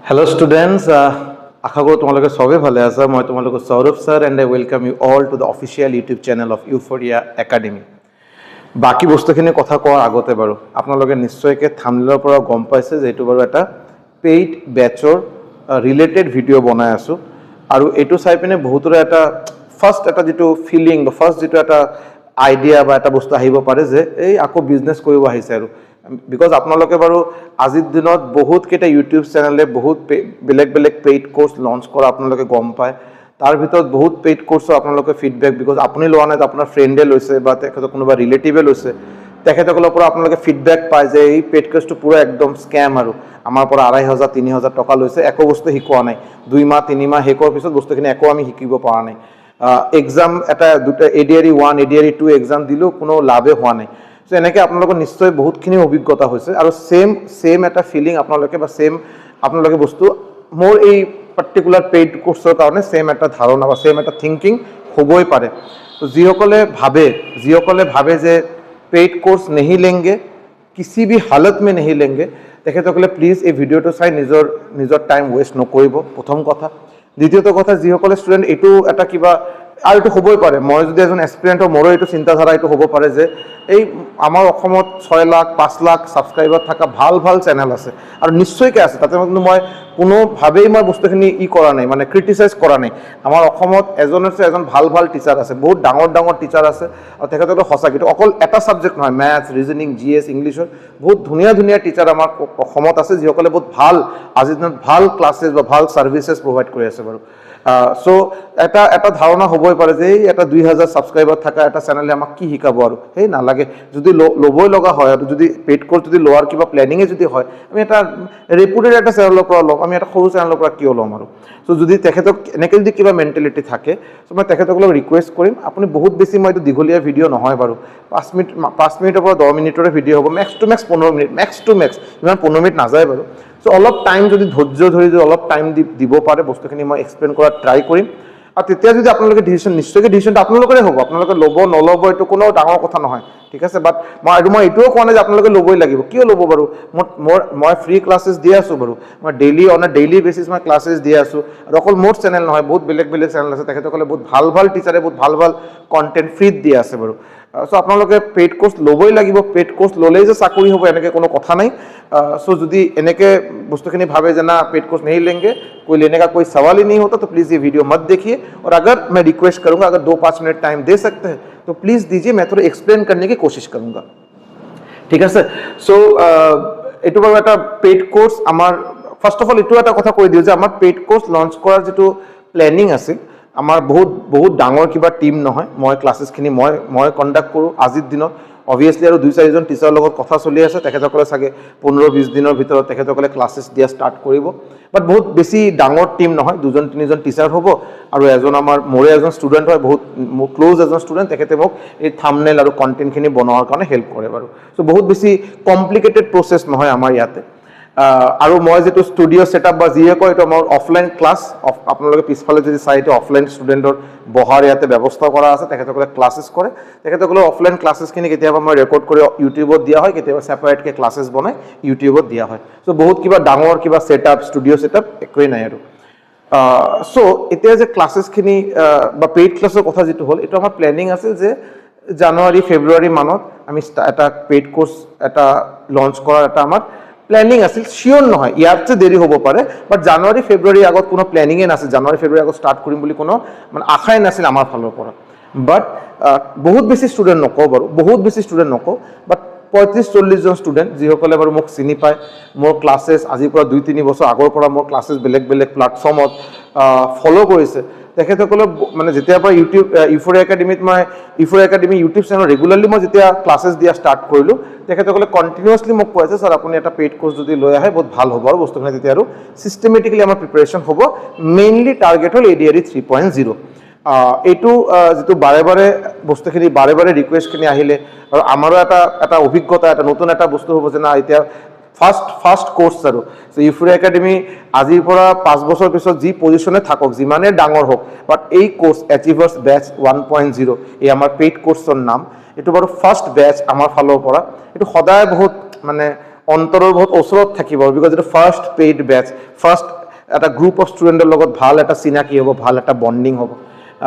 Hello students, আশা কৰোঁ তোমালোকে সবে ভালে আছা। মই তোমালোকৰ Saurav sir and I welcome you all to the official YouTube channel of Euphoria academy. বাকি বস্তুখিনি কথা কোৱাৰ আগতে বাৰু আপোনালোকে নিশ্চয়কৈ থাম্বনেইলৰ পৰা গম পাইছে যে এইটো বাৰু এটা পেইড বেচৰ ৰিলেটেড ভিডিঅ' বনাই আছোঁ আৰু এইটো চাই পিনে বহুতৰে এটা ফাৰ্ষ্ট এটা যিটো ফিলিং বা ফাৰ্ষ্ট যিটো এটা আইডিয়া বা এটা বস্তু আহিব পাৰে যে এই আকৌ বিজনেছ কৰিব আহিছে আৰু বিকজ আপোনালোকে বাৰু আজিৰ দিনত বহুত কেইটা ইউটিউব চেনেলে বহুত বেলেগ বেলেগ পেইড কোৰ্চ লঞ্চ কৰা আপোনালোকে গম পায়। তাৰ ভিতৰত বহুত পেইড কোৰ্চো আপোনালোকে ফিডবেক বিকজ আপুনি লোৱা নাই আপোনাৰ ফ্ৰেণ্ডে লৈছে বা তেখেতৰ কোনোবা ৰিলেটিভে লৈছে, তেখেতসকলৰ পৰা আপোনালোকে ফিডবেক পায় যে এই পেইড কোৰ্চটো পুৰা একদম স্কেম আৰু আমাৰ পৰা 2,500-3,000 টকা লৈছে, একো বস্তু শিকোৱা নাই, 2 মাহ 3 মাহ শেষ হোৱাৰ পিছত বস্তুখিনি একো আমি শিকিব পৰা নাই। এক্সাম এটা দুটা ADRE 1 ADRE 2 এক্সাম দিলেও কোনো লাভে হোৱা নাই। সো এনেকৈ আপোনালোকৰ নিশ্চয় বহুতখিনি অভিজ্ঞতা হৈছে আৰু সেম এটা ফিলিং আপোনালোকে বা আপোনালোকে বস্তু মোৰ এই পাৰ্টিকুলাৰ পেইড কোৰ্চৰ কাৰণে সেম এটা ধাৰণা বা সেম এটা থিংকিং হ'বই পাৰে। তো যিসকলে ভাবে যে পেইড কোৰ্চ नहीं लेंगे, किसी भी हालत में नहीं लेंगे, তেখেতসকলে প্লিজ এই ভিডিঅ'টো চাই নিজৰ টাইম ৱেষ্ট নকৰিব, প্ৰথম কথা। দ্বিতীয়টো কথা, যিসকলে ষ্টুডেণ্ট এইটো এটা কিবা আৰু এইটো হ'বই পাৰে, মই যদি এজন এক্সপিৰিয়েণ্ট হয় মোৰো এইটো চিন্তাধাৰা এইটো হ'ব পাৰে যে এই আমাৰ অসমত 6 লাখ 5 লাখ ছাবস্ক্ৰাইবাৰ থকা ভাল চেনেল আছে আৰু নিশ্চয়কৈ আছে, তাতে কিন্তু মই কোনোভাৱেই মই বস্তুখিনি কৰা নাই, মানে ক্ৰিটিচাইজ কৰা নাই। আমাৰ অসমত এজন ভাল টিচাৰ আছে, বহুত ডাঙৰ টিচাৰ আছে আৰু তেখেতসকলে সঁচাকৈ অকল এটা ছাবজেক্ট নহয়, মেথছ, ৰিজনিং, GS, ইংলিছৰ বহুত ধুনীয়া টিচাৰ আমাৰ অসমত আছে, যিসকলে বহুত ভাল আজিৰ দিনত ভাল ক্লাছেছ বা ভাল ছাৰ্ভিচেছ প্ৰভাইড কৰি আছে বাৰু। সো এটা ধাৰণা হ'বই পাৰে যে এটা 2,000 ছাবস্ক্ৰাইবাৰ থকা এটা চেনেলে আমাক কি শিকাব আৰু সেই নালাগে। যদি ল'বই লগা হয় আৰু যদি পেইড কোৰ্চ যদি লোৱাৰ কিবা প্লেনিঙে যদি হয়, আমি এটা ৰেপুটেড এটা চেনেলৰ পৰা ল'ম, আমি এটা সৰু চেনেলৰ পৰা কিয় ল'ম আৰু। সো যদি তেখেতক এনেকৈ যদি কিবা মেণ্টেলিটি থাকে, সো মই তেখেতসকলক ৰিকুৱেষ্ট কৰিম আপুনি বহুত বেছি, মই এইটো দীঘলীয়া ভিডিঅ' নহয় বাৰু, 5 মিনিটৰ পৰা 10 মিনিটৰে ভিডিঅ' হ'ব, max to max 15 minute, max to max ইমান 15 মিনিট নাযায় বাৰু। সো অলপ টাইম যদি ধৈৰ্য ধৰি যদি অলপ টাইম দিব পাৰে বস্তুখিনি মই এক্সপ্লেইন কৰাত ট্ৰাই কৰিম আৰু তেতিয়া যদি আপোনালোকে নিশ্চয়কৈ ডিচিশ্যনটো আপোনালোকৰে হ'ব, আপোনালোকে ল'ব নল'ব এইটো কোনো ডাঙৰ কথা নহয়, ঠিক আছে। বাট মই এইটোও কোৱা নাই যে আপোনালোকে ল'বই লাগিব, কিয় ল'ব বাৰু, মই ফ্ৰী ক্লাছেছ দি আছোঁ বাৰু, মই ডেইলি বেচিছ মই ক্লাছেছ দি আছোঁ আৰু অকল মোৰ চেনেল নহয়, বহুত বেলেগ চেনেল আছে, তেখেতসকলে বহুত ভাল টিচাৰে বহুত ভাল কণ্টেণ্ট ফ্ৰীত দি আছে বাৰু। সো আপোনালোকে পেইড কোৰ্চ ল'বই লাগিব, পেইড কোৰ্চ ল'লেই যে চাকৰি হ'ব এনেকৈ কোনো কথা নাই। সো যদি এনেকৈ বস্তুখিনি ভাবে যে না पेड कोर्स नहीं लेंगे, कोई लेने का कोई सवाल ही नहीं होता, तो प्लीज़ ये वीडियो मत देखिए। और अगर मैं रिक्वेस्ट करूंगा, अगर 2-5 मिनट टाइम दे सकते हैं तो प्लीज़ दीजिए, मैं थोड़ा एक्सप्लेन करने की कोशिश करूंगा, ठीक है सर। सो এইটো বাৰু এটা পেইড কোৰ্চ আমাৰ ফাৰ্ষ্ট অফ অল এইটো এটা কথা কৈ দিওঁ যে আমাৰ পেইড কোৰ্চ লঞ্চ কৰাৰ যিটো প্লেনিং আছিল, আমাৰ বহুত ডাঙৰ কিবা টিম নহয়, মই ক্লাছেছখিনি মই কণ্ডাক্ট কৰোঁ আজিৰ দিনত। অবভিয়াছলি আৰু 2-4জন টিচাৰৰ লগত কথা চলি আছে, তেখেতসকলে চাগে 15-20 দিনৰ ভিতৰত তেখেতসকলে ক্লাছেছ দিয়া ষ্টাৰ্ট কৰিব। বাট বহুত বেছি ডাঙৰ টিম নহয়, 2-3জন টিচাৰ হ'ব আৰু মোৰে এজন ষ্টুডেণ্ট হয়, বহুত ক্ল'জ এজন ষ্টুডেণ্ট, তেখেতে মোক এই থাম্বনেইল আৰু কণ্টেণ্টখিনি বনোৱাৰ কাৰণে হেল্প কৰে বাৰু। চ' বহুত বেছি কমপ্লিকেটেড প্ৰচেছ নহয় আমাৰ ইয়াতে। আৰু মই যিটো ষ্টুডিঅ' ছেটআপ বা যিয়ে কয় এইটো আমাৰ অফলাইন ক্লাছ, আপোনালোকে পিছফালে যদি চাই এইটো অফলাইন ষ্টুডেণ্টৰ বহাৰ ইয়াতে ব্যৱস্থা কৰা আছে, তেখেতসকলে ক্লাছেছ কৰে, তেখেতসকলৰ অফলাইন ক্লাছেছখিনি কেতিয়াবা মই ৰেকৰ্ড কৰি ইউটিউবত দিয়া হয়, কেতিয়াবা ছেপাৰেটকৈ ক্লাছেছ বনাই ইউটিউবত দিয়া হয়। চ' বহুত কিবা ডাঙৰ কিবা ছেটআপ, ষ্টুডিঅ' ছেটআপ একোৱেই নাই আৰু। চ' এতিয়া যে ক্লাছেছখিনি বা পেইড ক্লাছৰ কথা যিটো হ'ল, এইটো আমাৰ প্লেনিং আছিল যে জানুৱাৰী-ফেব্ৰুৱাৰী মানত আমি এটা পেইড কোৰ্চ এটা লঞ্চ কৰাৰ এটা আমাৰ প্লেনিং আছিল, চিয়'ৰ নহয় ইয়াতছে দেৰি হ'ব পাৰে, বাট জানুৱাৰী-ফেব্ৰুৱাৰীৰ আগত কোনো প্লেনিঙে নাছিল, জানুৱাৰী-ফেব্ৰুৱাৰীৰ আগত ষ্টাৰ্ট কৰিম বুলি কোনো মানে আশাই নাছিল আমাৰ ফালৰ পৰা। বাট বহুত বেছি ষ্টুডেণ্ট নকওঁ বাৰু, বাট 35-40জন ষ্টুডেণ্ট যিসকলে বাৰু মোক চিনি পায়, মোৰ ক্লাছেছ আজিৰ পৰা 2-3 বছৰ আগৰ পৰা মোৰ ক্লাছেছ বেলেগ প্লেটফৰ্মত ফ'ল' কৰিছে, তেখেতসকলক মানে যেতিয়াৰ পৰা ইউফোৰিয়া একাডেমি ইউটিউব চেনেল ৰেগুলাৰলি মই যেতিয়া ক্লাছেছ দিয়া ষ্টাৰ্ট কৰিলোঁ, তেখেতসকলে কণ্টিনিউৱাছলি মোক কৈ আছে ছাৰ আপুনি এটা পেইড কোৰ্চ যদি লৈ আহে বহুত ভাল হ'ব আৰু বস্তুখিনি তেতিয়া আৰু ছিষ্টেমেটিকেলি আমাৰ প্ৰিপেৰেশ্যন হ'ব। মেইনলি টাৰ্গেট হ'ল ADRE 3.0। এইটো যিটো বাৰে বস্তুখিনি বাৰে ৰিকুৱেষ্টখিনি আহিলে আৰু আমাৰো এটা অভিজ্ঞতা, এটা নতুন এটা বস্তু হ'ব যে না এতিয়া ফাৰ্ষ্ট কোৰ্চ আৰু ইউফোৰিয়া একাডেমি আজিৰ পৰা 5 বছৰ পিছত যি পজিশ্যনে থাকক, যিমানে ডাঙৰ হওক, বাট এই কোৰ্চ এচিভাৰ্ছ বেচ 1.0 এই আমাৰ পেইড কোৰ্চৰ নাম, এইটো বাৰু ফাৰ্ষ্ট বেচ আমাৰ ফালৰ পৰা। এইটো সদায় বহুত মানে অন্তৰৰ বহুত ওচৰত থাকিব বিকজ এটা ফাৰ্ষ্ট পেইড বেচ ফাৰ্ষ্ট এটা গ্ৰুপ অফ ষ্টুডেণ্টৰ লগত ভাল এটা চিনাকি হ'ব ভাল এটা বণ্ডিং হ'ব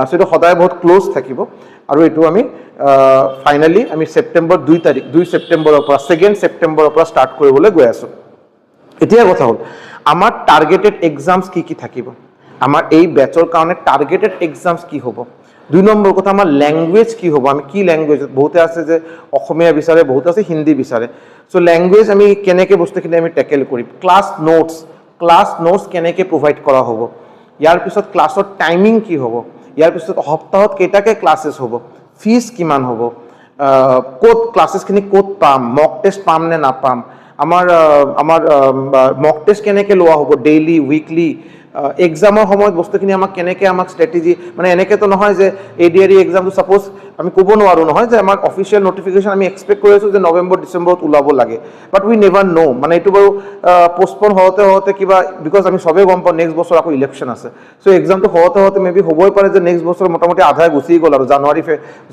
চ' এইটো সদায় বহুত ক্ল'জ থাকিব আৰু এইটো আমি ফাইনেলি আমি ছেপ্টেম্বৰ 2 ছেপ্টেম্বৰৰ পৰা 2 ছেপ্টেম্বৰৰ পৰা ষ্টাৰ্ট কৰিবলৈ গৈ আছোঁ এতিয়া কথা হ'ল আমাৰ টাৰ্গেটেড এক্সামছ কি থাকিব আমাৰ এই বেচৰ কাৰণে টাৰ্গেটেড এক্সামছ কি হ'ব 2 নম্বৰ কথা আমাৰ ল্যাঙ্গুৱেজ কি হ'ব আমি কি ল্যাঙ্গুৱেজ বহুতে আছে যে অসমীয়া বিচাৰে বহুতে আছে হিন্দী বিচাৰে চ' ল্যাঙ্গুৱেজ আমি কেনেকৈ বস্তুখিনি আমি টেকেল কৰিম ক্লাছ নোটছ কেনেকৈ প্ৰভাইড কৰা হ'ব ইয়াৰ পিছত ক্লাছৰ টাইমিং কি হ'ব ইয়াৰ পিছত সপ্তাহত কেইটাকে ক্লাছেছ হ'ব ফিজ কিমান হ'ব ক'ত ক্লাছেছখিনি ক'ত পাম মক টেষ্ট পাম নে নাপাম আমাৰ মক টেষ্ট কেনেকৈ লোৱা হ'ব ডেইলি উইকলি এক্সামৰ সময়ত বস্তুখিনি আমাক কেনেকৈ আমাক ষ্ট্ৰেটেজি মানে এনেকৈতো নহয় যে ADRE এক্সামটো ছাপ'জ আমি ক'ব নোৱাৰোঁ নহয় যে আমাক অফিচিয়েল নটিফিকেশ্যন আমি এক্সপেক্ট কৰি আছোঁ যে নৱেম্বৰ ডিচেম্বৰত ওলাব লাগে বাট উই নেভাৰ ন' মানে এইটো বাৰু পষ্টপন হওঁতে কিবা বিকজ আমি চবেই গম পাওঁ নেক্সট বছৰ আকৌ ইলেকশ্যন আছে চ' এক্সামটো হওঁতে মেবি হ'বই পাৰে যে নেক্সট বছৰ মোটামুটি আধাই গুচি গ'ল আৰু জানুৱাৰী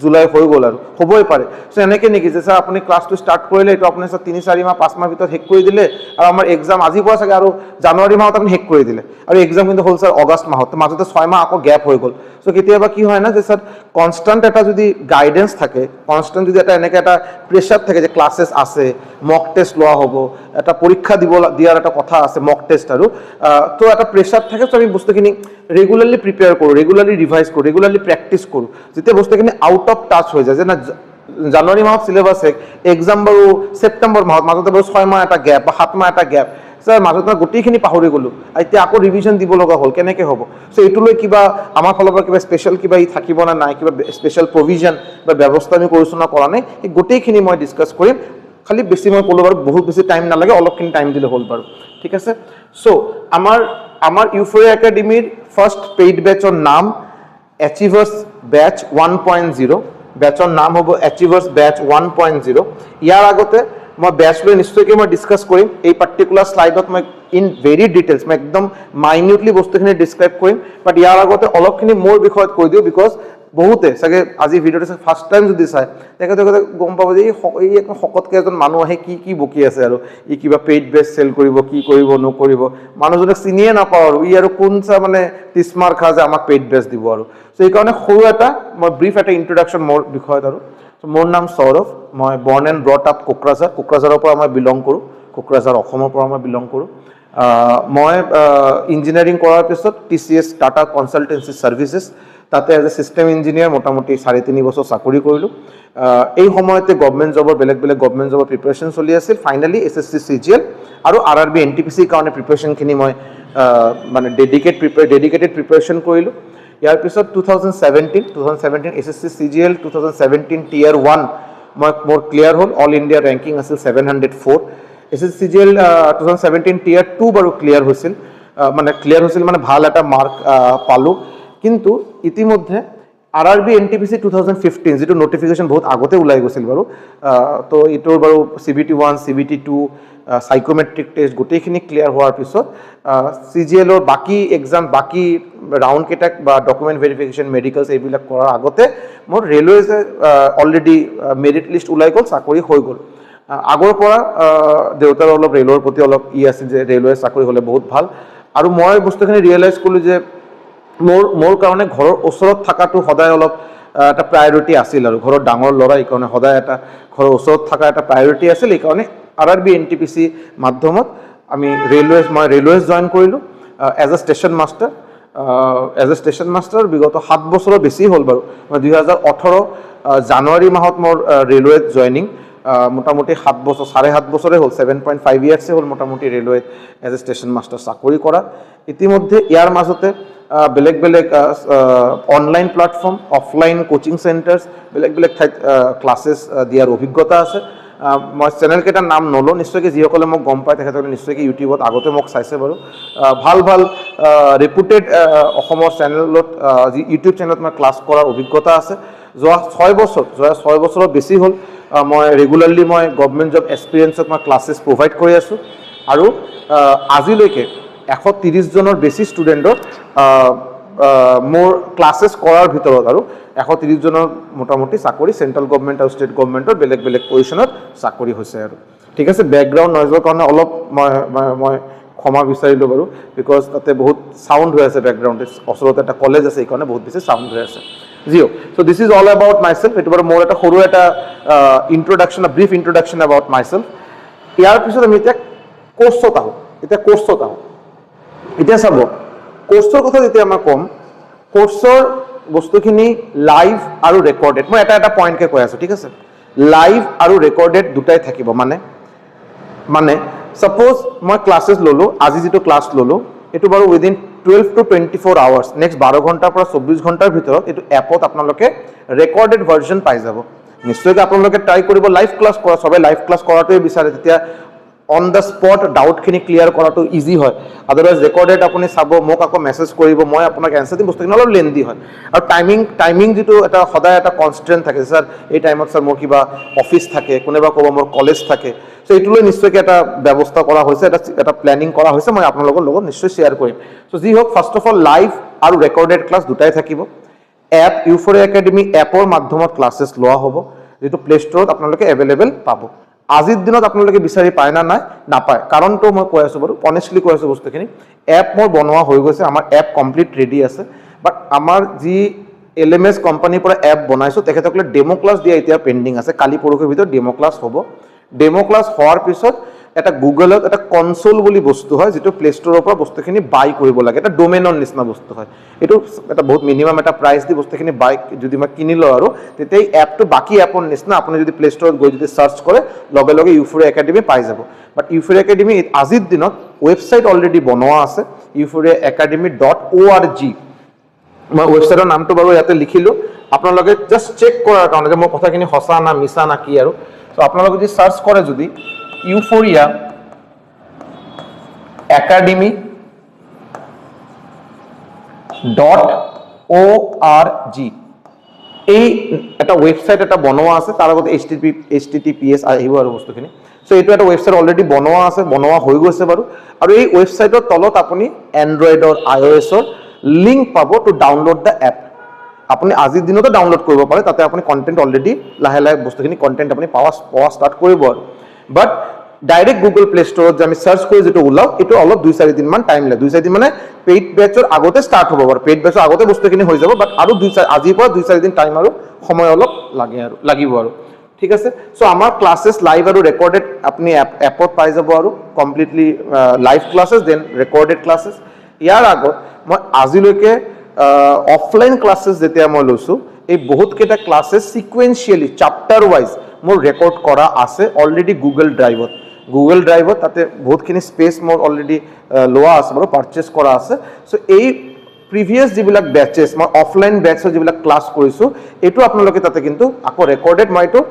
জুলাই হৈ গ'ল আৰু হ'বই পাৰে চ' এনেকৈ নেকি যে ছাৰ আপুনি ক্লাছটো ষ্টাৰ্ট কৰিলে এইটো আপুনি ছাৰ 3-4 মাহ 5 মাহ ভিতৰত শেষ কৰি দিলে আৰু আমাৰ এক্সাম আজিৰ পৰা চাগে আৰু জানুৱাৰী মাহত আপুনি শেষ কৰি দিলে আৰু এক্সাম কিন্তু হ'ল ছাৰ আগষ্ট মাহত মাজতে 6 মাহ আকৌ গেপ হৈ গ'ল চ' কেতিয়াবা কি হয় না যে ছাৰ কনষ্টেণ্ট এটা যদি গাইডেন্স থাকে কনষ্টেণ্ট যদি এনেকৈ এটা প্ৰেছাৰ থাকে যে ক্লাছেছ আছে মক টেষ্ট লোৱা হ'ব এটা পৰীক্ষা দিয়াৰ এটা কথা আছে মক টেষ্ট আৰু তো এটা প্ৰেছাৰ থাকে চ' আমি বস্তুখিনি ৰেগুলাৰলি প্ৰিপেয়াৰ কৰোঁ ৰেগুলাৰলি ৰিভাইজ কৰোঁ ৰেগুলাৰলি প্ৰেক্টিছ কৰোঁ যেতিয়া বস্তুখিনি আউট অফ টাচ হৈ যায় যে না জানুৱাৰী মাহত চিলেবাছ শেষ এক্সাম বাৰু ছেপ্টেম্বৰ মাহত মাজতে বাৰু 6 মাহ এটা গেপ বা 7 মাহ এটা গেপ ছাৰ মাজত মই গোটেইখিনি পাহৰি গ'লোঁ এতিয়া আকৌ ৰিভিজন দিব লগা হ'ল কেনেকৈ হ'ব চ' এইটোলৈ কিবা আমাৰ ফালৰ পৰা কিবা স্পেচিয়েল কিবা থাকিব নে নাই কিবা স্পেচিয়েল প্ৰভিজন বা ব্যৱস্থা আমি কৰিছোঁ না কৰা নাই এই গোটেইখিনি মই ডিছকাছ কৰিম খালি বেছি মই ক'লোঁ বাৰু বহুত বেছি টাইম নালাগে অলপখিনি টাইম দিলে হ'ল বাৰু ঠিক আছে চ' আমাৰ ইউফৰিয়া একাডেমীৰ ফাৰ্ষ্ট পেইড বেচৰ নাম এচিভাৰ্ছ বেচ 1.0 বেচৰ নাম হ'ব এচিভাৰ্ছ বেচ 1.0 ইয়াৰ আগতে মই বেচ লৈ নিশ্চয়কৈ মই ডিছকাছ কৰিম এই পাৰ্টিকুলাৰ শ্লাইডত মই ইন ভেৰি ডিটেইলছ মই একদম মাইনিউটলি বস্তুখিনি ডিছক্ৰাইব কৰিম বাট ইয়াৰ আগতে অলপখিনি মোৰ বিষয়ত কৈ দিওঁ বিকজ বহুতে চাগে আজি ভিডিঅ'টো চাগে ফাৰ্ষ্ট টাইম যদি চায় তেখেতে গম পাব যে এই শকতকৈ এজন মানুহ আহে কি বকি আছে আৰু ই কিবা পেইড বেচ চেল কৰিব কি কৰিব নকৰিব মানুহজনক চিনিয়ে নাপাওঁ আৰু ই আৰু কোন চা মানে টিছমাৰ খা যে আমাক পেইড বেচ দিব আৰু চ' সেইকাৰণে সৰু এটা মই ব্ৰিফ এটা ইন্ট্ৰডাকশ্যন মোৰ বিষয়ত আৰু মোৰ নাম সৌৰভ মই বৰ্ণ এণ্ড ব্ৰট আপ কোকৰাঝাৰৰ পৰা মই বিলং কৰোঁ কোকৰাঝাৰ অসমৰ পৰা মই বিলং কৰোঁ মই ইঞ্জিনিয়াৰিং কৰাৰ পিছত TCS টাটা কনচালটেঞ্চি ছাৰ্ভিচেছ তাতে এজ এ ছিষ্টেম ইঞ্জিনিয়াৰ মোটামুটি 3.5 বছৰ চাকৰি কৰিলোঁ এই সময়তে গভৰ্ণমেণ্ট জবৰ বেলেগ গভৰ্ণমেণ্ট জবৰ প্ৰিপেৰেশ্যন চলি আছিল ফাইনেলি SSC CGL আৰু RRB NTPCৰ কাৰণে প্ৰিপেৰেশ্যনখিনি মই মানে ডেডিকেটেড প্ৰিপেৰেশ্যন কৰিলোঁ ইয়াৰ পিছত 2017 SSC CGL 2017 Tier 1 মোৰ ক্লিয়াৰ হ'ল অল ইণ্ডিয়া ৰেংকিং আছিল 704 SSC CGL 2017 Tier 2 বাৰু ক্লিয়াৰ হৈছিল মানে ভাল এটা মাৰ্ক পালোঁ কিন্তু ইতিমধ্যে RRB NTPC 2015 যিটো নটিফিকেশ্যন বহুত আগতে ওলাই গৈছিল বাৰু তো এইটোৰ বাৰু CBT 1 CBT 2 সাইকোমেট্ৰিক টেষ্ট গোটেইখিনি ক্লিয়াৰ হোৱাৰ পিছত CGLৰ বাকি এক্সাম বাকি ৰাউণ্ড কেইটাক বা ডকুমেণ্ট ভেৰিফিকেশ্যন মেডিকেলছ এইবিলাক কৰাৰ আগতে মোৰ ৰেলৱেজে অলৰেডি মেৰিট লিষ্ট ওলাই গ'ল চাকৰি হৈ গ'ল আগৰ পৰা দেউতাৰ অলপ ৰেলৰ প্ৰতি অলপ আছিল যে ৰেলৱে চাকৰি হ'লে বহুত ভাল আৰু মই বস্তুখিনি ৰিয়েলাইজ কৰিলোঁ যে মোৰ কাৰণে ঘৰৰ ওচৰত থকাটো সদায় অলপ এটা প্ৰায়ৰিটি আছিল আৰু ঘৰৰ ডাঙৰ ল'ৰা এইকাৰণে সদায় এটা ঘৰৰ ওচৰত থকা এটা প্ৰায়ৰিটি আছিল এইকাৰণে RRB NTPC মাধ্যমত আমি ৰেলৱেজ জইন কৰিলোঁ এজ এ ষ্টেচন মাষ্টাৰ বিগত 7 বছৰৰ বেছি হ'ল বাৰু মই 2018 জানুৱাৰী মাহত মোৰ ৰেলৱেত জইনিং মোটামুটি 7 বছৰ 7.5 বছৰে হ'ল 7.5 ইয়াৰ্ছে হ'ল মোটামুটি ৰেলৱেত এজ এ ষ্টেচন মাষ্টাৰ চাকৰি কৰা ইতিমধ্যে ইয়াৰ মাজতে বেলেগ online platform offline coaching centres বেলেগ ঠাইত ক্লাছেছ দিয়াৰ অভিজ্ঞতা আছে মই চেনেলকেইটাৰ নাম নলওঁ নিশ্চয়কৈ যিসকলে মোক গম পায় তেখেতসকলে নিশ্চয়কৈ ইউটিউবত আগতে মোক চাইছে বাৰু ভাল ৰেপুটেড অসমৰ চেনেলত ইউটিউব চেনেলত মই ক্লাছ কৰাৰ অভিজ্ঞতা আছে যোৱা 6 বছৰৰ বেছি হ'ল মই ৰেগুলাৰলি মই গভৰ্ণমেণ্ট জব এক্সপিৰিয়েঞ্চত মই ক্লাছেছ প্ৰভাইড কৰি আছোঁ আৰু আজিলৈকে 130 জনৰ বেছি ষ্টুডেণ্টৰ মোৰ ক্লাছেছ কৰাৰ ভিতৰত আৰু 130 জনৰ মোটামুটি চাকৰি চেণ্ট্ৰেল গভৰ্ণমেণ্ট আৰু ষ্টেট গভৰ্ণমেণ্টৰ বেলেগ পজিশ্যনত চাকৰি হৈছে আৰু ঠিক আছে, বেকগ্ৰাউণ্ড নইজৰ কাৰণে অলপ মই ক্ষমা বিচাৰিলোঁ বাৰু, বিকজ তাতে বহুত চাউণ্ড হৈ আছে বেকগ্ৰাউণ্ডত, ওচৰতে এটা কলেজ আছে, সেইকাৰণে বহুত বেছি চাউণ্ড হৈ আছে। জিঅ' so' this is all about myself. এইটো বাৰু মোৰ এটা সৰু এটা introduction, brief introduction about myself. ইয়াৰ পিছত আমি এতিয়া কোৰ্চত আহোঁ। এতিয়া চাব, কোৰ্চৰ কথা যেতিয়া মই ক'ম, কোৰ্চৰ বস্তুখিনি লাইভ আৰু ৰেকৰ্ডেড, মই এটা পইণ্টকে কৈ আছোঁ, ঠিক আছে। লাইভ আৰু ৰেকৰ্ডেড দুটাই থাকিব। মানে ছাপ'জ মই ক্লাছেছ ল'লোঁ, আজি যিটো ক্লাছ ল'লোঁ এইটো বাৰু উইদিন 12 to 24 আৱাৰ্ছ, নেক্সট 12 ঘণ্টাৰ পৰা 24 ঘণ্টাৰ ভিতৰত এইটো এপত আপোনালোকে ৰেকৰ্ডেড ভাৰ্জন পাই যাব। নিশ্চয়কৈ আপোনালোকে ট্ৰাই কৰিব লাইভ ক্লাছ কৰা, সবে লাইভ ক্লাছ কৰাটোৱে বিচাৰে, তেতিয়া অন দ্য স্পট ডাউটখিনি ক্লিয়াৰ কৰাটো ইজি হয়। আদাৰৱাইজ ৰেকৰ্ডেড আপুনি চাব, মোক আকৌ মেছেজ কৰিব, মই আপোনাক এনচাৰ দিম, বস্তুখিনি অলপ লেন্দি হয়। আৰু টাইমিং যিটো এটা সদায় এটা কনষ্টেণ্ট থাকে, ছাৰ এই টাইমত ছাৰ মোৰ কিবা অফিচ থাকে, কোনোবা ক'ব মোৰ কলেজ থাকে, চ' এইটোলৈ নিশ্চয়কৈ এটা ব্যৱস্থা কৰা হৈছে, এটা প্লেনিং কৰা হৈছে, মই আপোনালোকৰ লগত নিশ্চয় শ্বেয়াৰ কৰিম। চ' যি হওক, ফাৰ্ষ্ট অফ অল লাইভ আৰু ৰেকৰ্ডেড ক্লাছ দুটাই থাকিব। এপ ইউফৰিয়া একাডেমি এপৰ মাধ্যমত ক্লাছেছ লোৱা হ'ব, যিটো প্লে ষ্ট'ৰত আপোনালোকে এভেইলেবল পাব। আজিৰ দিনত আপোনালোকে বিচাৰি পায় না নাই? নাপায়। কাৰণটো মই কৈ আছোঁ বাৰু, অনেষ্টলি কৈ আছোঁ বস্তুখিনি। এপ মোৰ বনোৱা হৈ গৈছে, আমাৰ এপ কমপ্লিট ৰেডি আছে, বাট আমাৰ যি LMS কোম্পানীৰ পৰা এপ বনাইছোঁ, তেখেতসকলে ডেমো ক্লাছ দিয়া এতিয়া পেণ্ডিং আছে। কালি পৰহিৰ ভিতৰত ডেমো ক্লাছ হ'ব। ডেমো ক্লাছ হোৱাৰ পিছত এটা গুগলত এটা কনচোল বুলি বস্তু হয়, যিটো প্লে ষ্ট'ৰৰ পৰা বস্তুখিনি বাই কৰিব লাগে, এটা ডোমেইনৰ নিচিনা বস্তু হয়। এইটো এটা বহুত মিনিমাম এটা প্ৰাইচ দি বস্তুখিনি বাই যদি মই কিনি লওঁ আৰু, তেতিয়া এই এপটো বাকী এপৰ নিচিনা আপুনি যদি প্লে ষ্ট'ৰত গৈ যদি চাৰ্চ কৰে, লগে লগে ইউফৰিয়া একাডেমি পাই যাব। বাট ইউফৰিয়া একাডেমি আজিৰ দিনত ৱেবছাইট অলৰেডি বনোৱা আছে, euphoria.academy.org। মই ৱেবছাইটৰ নামটো বাৰু ইয়াতে লিখিলোঁ, আপোনালোকে জাষ্ট চেক কৰাৰ কাৰণে যে মোৰ কথাখিনি সঁচা না মিছা না কি আৰু। চ' আপোনালোকে যদি চাৰ্চ কৰে, যদি euphoria.academy.org, এই এটা ৱেবছাইট এটা বনোৱা আছে, তাৰ আগতে HTTPS আহিব আৰু বস্তুখিনি। চ' এইটো এটা ৱেবছাইট অলৰেডি বনোৱা আছে, বনোৱা হৈ গৈছে বাৰু। আৰু এই ৱেবছাইটৰ তলত আপুনি এণ্ড্ৰইডৰ iOS-ৰ লিংক পাব টু ডাউনলোড দ্য এপ। আপুনি আজিৰ দিনতো ডাউনলোড কৰিব পাৰে, তাতে আপুনি কণ্টেণ্ট অলৰেডি লাহে লাহে বস্তুখিনি কণ্টেণ্ট আপুনি পোৱা ষ্টাৰ্ট কৰিব আৰু। বাট ডাইৰেক্ট গুগল প্লে ষ্ট'ৰত যে আমি চাৰ্চ কৰি যিটো ওলাওঁ, এইটো অলপ 2-4 দিনমান টাইম লাগে। 2-4 দিন মানে পেইড বেটছৰ আগতে ষ্টাৰ্ট হ'ব বাৰু, পেইড বেটছৰ আগতে বস্তুখিনি হৈ যাব, বাট আৰু আজিৰ পৰা 2-4 দিন টাইম আৰু সময় অলপ লাগিব আৰু। ঠিক আছে, চ' আমাৰ ক্লাছেছ লাইভ আৰু ৰেকৰ্ডেড আপুনি এপত পাই যাব আৰু completely live classes, then recorded classes. ইয়াৰ আগত মই আজিলৈকে অফলাইন ক্লাছেছ যেতিয়া মই লৈছোঁ, এই বহুতকেইটা ক্লাছেছ ছিকুৱেঞ্চিয়েলি চাপ্টাৰ ৱাইজ মোৰ ৰেকৰ্ড কৰা আছে অলৰেডি গুগল ড্ৰাইভত। তাতে বহুতখিনি স্পেচ মোৰ অলৰেডি লোৱা আছে বাৰু, পাৰচেছ কৰা আছে। চ' এই প্ৰিভিয়াছ যিবিলাক বেচেছ, মই অফলাইন বেচৰ যিবিলাক ক্লাছ কৰিছোঁ, এইটো আপোনালোকে তাতে কিন্তু আকৌ ৰেকৰ্ডেড মই এইটো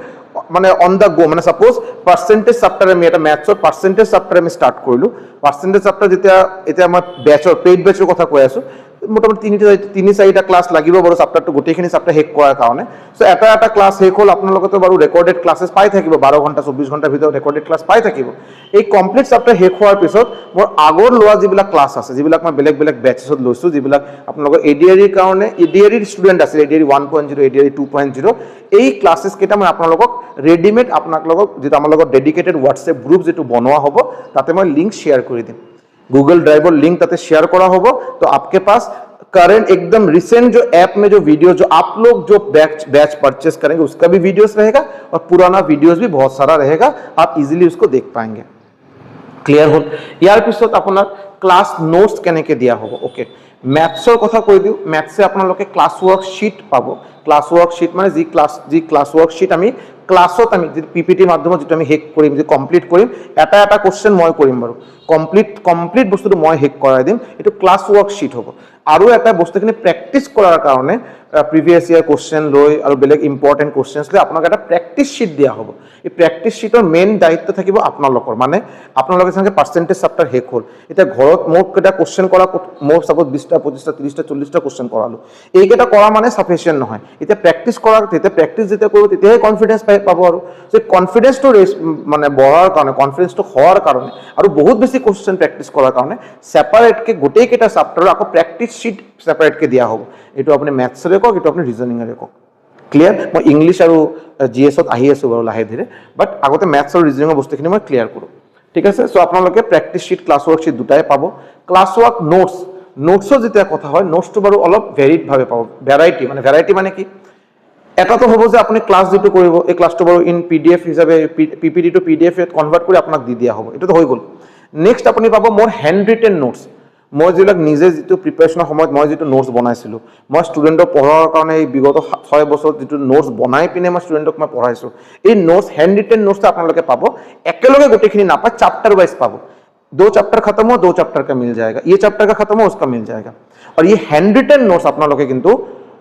মানে অন দ্য গো, মানে ছাপ'জ পাৰ্চেণ্টেজ চাপ্টাৰ আমি এটা মেথছৰ পাৰ্চেণ্টেজ চাপ্টাৰ আমি ষ্টাৰ্ট কৰিলোঁ। পাৰ্চেণ্টেজ চাপ্টাৰ এতিয়া মই পেইড বেচৰ কথা কৈ আছোঁ, মোটামুটি 3-4টা ক্লাছ লাগিব বাৰু চাপ্টাৰটো গোটেইখিনি চাপ্টাৰ শেষ কৰাৰ কাৰণে। চ' এটা ক্লাছ শেষ হ'ল, আপোনালোকেতো বাৰু ৰেকৰ্ডেড ক্লাছেছ পাই থাকিব, 12 ঘণ্টা 24 ঘণ্টাৰ ভিতৰত ৰেকৰ্ডেড ক্লাছ পাই থাকিব। এই কমপ্লিট চাপ্টাৰ শেষ হোৱাৰ পিছত মোৰ আগৰ লোৱা যিবিলাক ক্লাছ আছে, যিবিলাক মই বেলেগ বেচেছত লৈছোঁ, যিবিলাক আপোনালোকৰ ADREৰ কাৰণে, ADREৰ ষ্টুডেণ্ট আছিল, ADRE 1.0, ADRE 2.0, এই ক্লাছেছ কেইটা মই আপোনালোকক ৰেডিমেড যিটো আমাৰ লগত ডেডিকেটেড হোৱাটছএপ গ্ৰুপ যিটো বনোৱা হ'ব, তাতে মই লিংক শ্বেয়াৰ কৰি দিম। गूगल ड्राइवर लिंक ताते शेयर करा होगा, तो आपके पास करंट एकदम रिसेंट जो ऐप में जो वीडियो जो आप लोग जो बैच परचेस करेंगे उसका भी वीडियोस रहेगा और पुराना वीडियोस भी बहुत सारा रहेगा, आप इजीली उसको देख पाएंगे। क्लियर हो? यार पिছত আপোনাৰ ক্লাস নোটস কেনেকে দিয়া হ'ব। ওকে, ম্যাথছৰ কথা কৈ দিও। ম্যাথছে আপোনালোকে ক্লাস ওয়ার্কশিট পাব। ক্লাস ওয়ার্কশিট মানে যি ক্লাস ওয়ার্কশিট আমি ক্লাছত আমি যে পিপিটি মাধ্যমত যেটা আমি হেক কৰিম, যে কমপ্লিট কৰিম, এটা কোশ্চেন মই কৰিম বাৰু, কমপ্লিট বস্তুটো মই হেক কৰাই দিম, এটো ক্লাস ওয়াৰ্কশিট হ'ব। আৰু এটা বস্তুখিনি প্ৰেক্টিস কৰাৰ কাৰণে প্ৰিভিয়াস ইয়াৰ কোশ্চেন লৈ আৰু বেলেগ ইম্পৰ্টেন্ট কোশ্চেনছ লৈ আপোনাক এটা প্ৰেক্টিস শীট দিয়া হ'ব। এই প্ৰেক্টিস শীটৰ মেইন দায়িত্ব থাকিব আপোনালোকৰ, মানে আপোনালোকে যেনেকৈ পাৰ্চেণ্টেজ চাপ্টাৰ শেষ হ'ল, এতিয়া ঘৰত মোক কেইটা কোশ্চেন কৰা, মোক সাপোজ 20টা 25টা 30টা 40টা কোশ্চেন কৰালো, এইকেইটা কৰা মানে সাফিচিয়েণ্ট নহয়। এতিয়া প্ৰেক্টিস কৰাৰ তেতিয়া প্ৰেক্টিস যেতিয়া কৰিব তেতিয়াহে কনফিডেন্স পাব। আৰু যে কনফিডেন্সটো মানে বঢ়াৰ কাৰণে, কনফিডেন্সটো হোৱাৰ কাৰণে আৰু বহুত বেছি কোশ্চেন প্ৰেক্টিস কৰাৰ কাৰণে সেপাৰেটকে গোটেইকেইটা চাপ্টাৰৰ আকৌ প্ৰেক্টিস শীট সেপাৰেটকে দিয়া হ'ব। এইটো আপুনি ম্যাথছৰে কওক, এইটো আপুনি ৰিজনিংৰে কওক। ক্লিয়াৰ মই ইংলিছ আৰু GS-ত আহি আছোঁ বাৰু লাহে ধীৰে বাট আগতে মেথছ আৰু ৰিজনিঙৰ বস্তুখিনি মই ক্লিয়াৰ কৰোঁ ঠিক আছে চ' আপোনালোকে practice sheet class work sheet দুটাই পাব ক্লাছ ৱৰ্ক নোটছৰ যেতিয়া কথা হয় নোটছটো বাৰু অলপ ভেৰিডভাৱে পাব ভেৰাইটি মানে কি এটাতো হ'ব যে আপুনি ক্লাছ যিটো কৰিব এই ক্লাছটো বাৰু ইন PDF হিচাপে PPT টু PDF কনভাৰ্ট কৰি আপোনাক দি দিয়া হ'ব এইটোতো হৈ গ'ল নেক্সট আপুনি পাব মোৰ হেণ্ড ৰিটেন নোটছ মই যিবিলাক নিজে যিটো প্ৰিপাৰেশ্যনৰ সময়ত মই যিটো নোটছ বনাইছিলোঁ মই ষ্টুডেণ্টক পঢ়াৰ কাৰণে এই বিগত 6 বছৰত যিটো নোটছ বনাই পিনে মই ষ্টুডেণ্টক মই পঢ়াইছোঁ এই নোটছ হেণ্ড ৰিটেন নোটছটো আপোনালোকে পাব একেলগে গোটেইখিনি নাপায় चैप्टर वाइज पाबो 2 चैप्टर खत्म हो 2 चैप्टर का मिल जाएगा ये चैप्टर का खत्म हो उसका मिल जाएगा और ये हैंड रिटेन नोट्स আপোনালোকে কিন্তু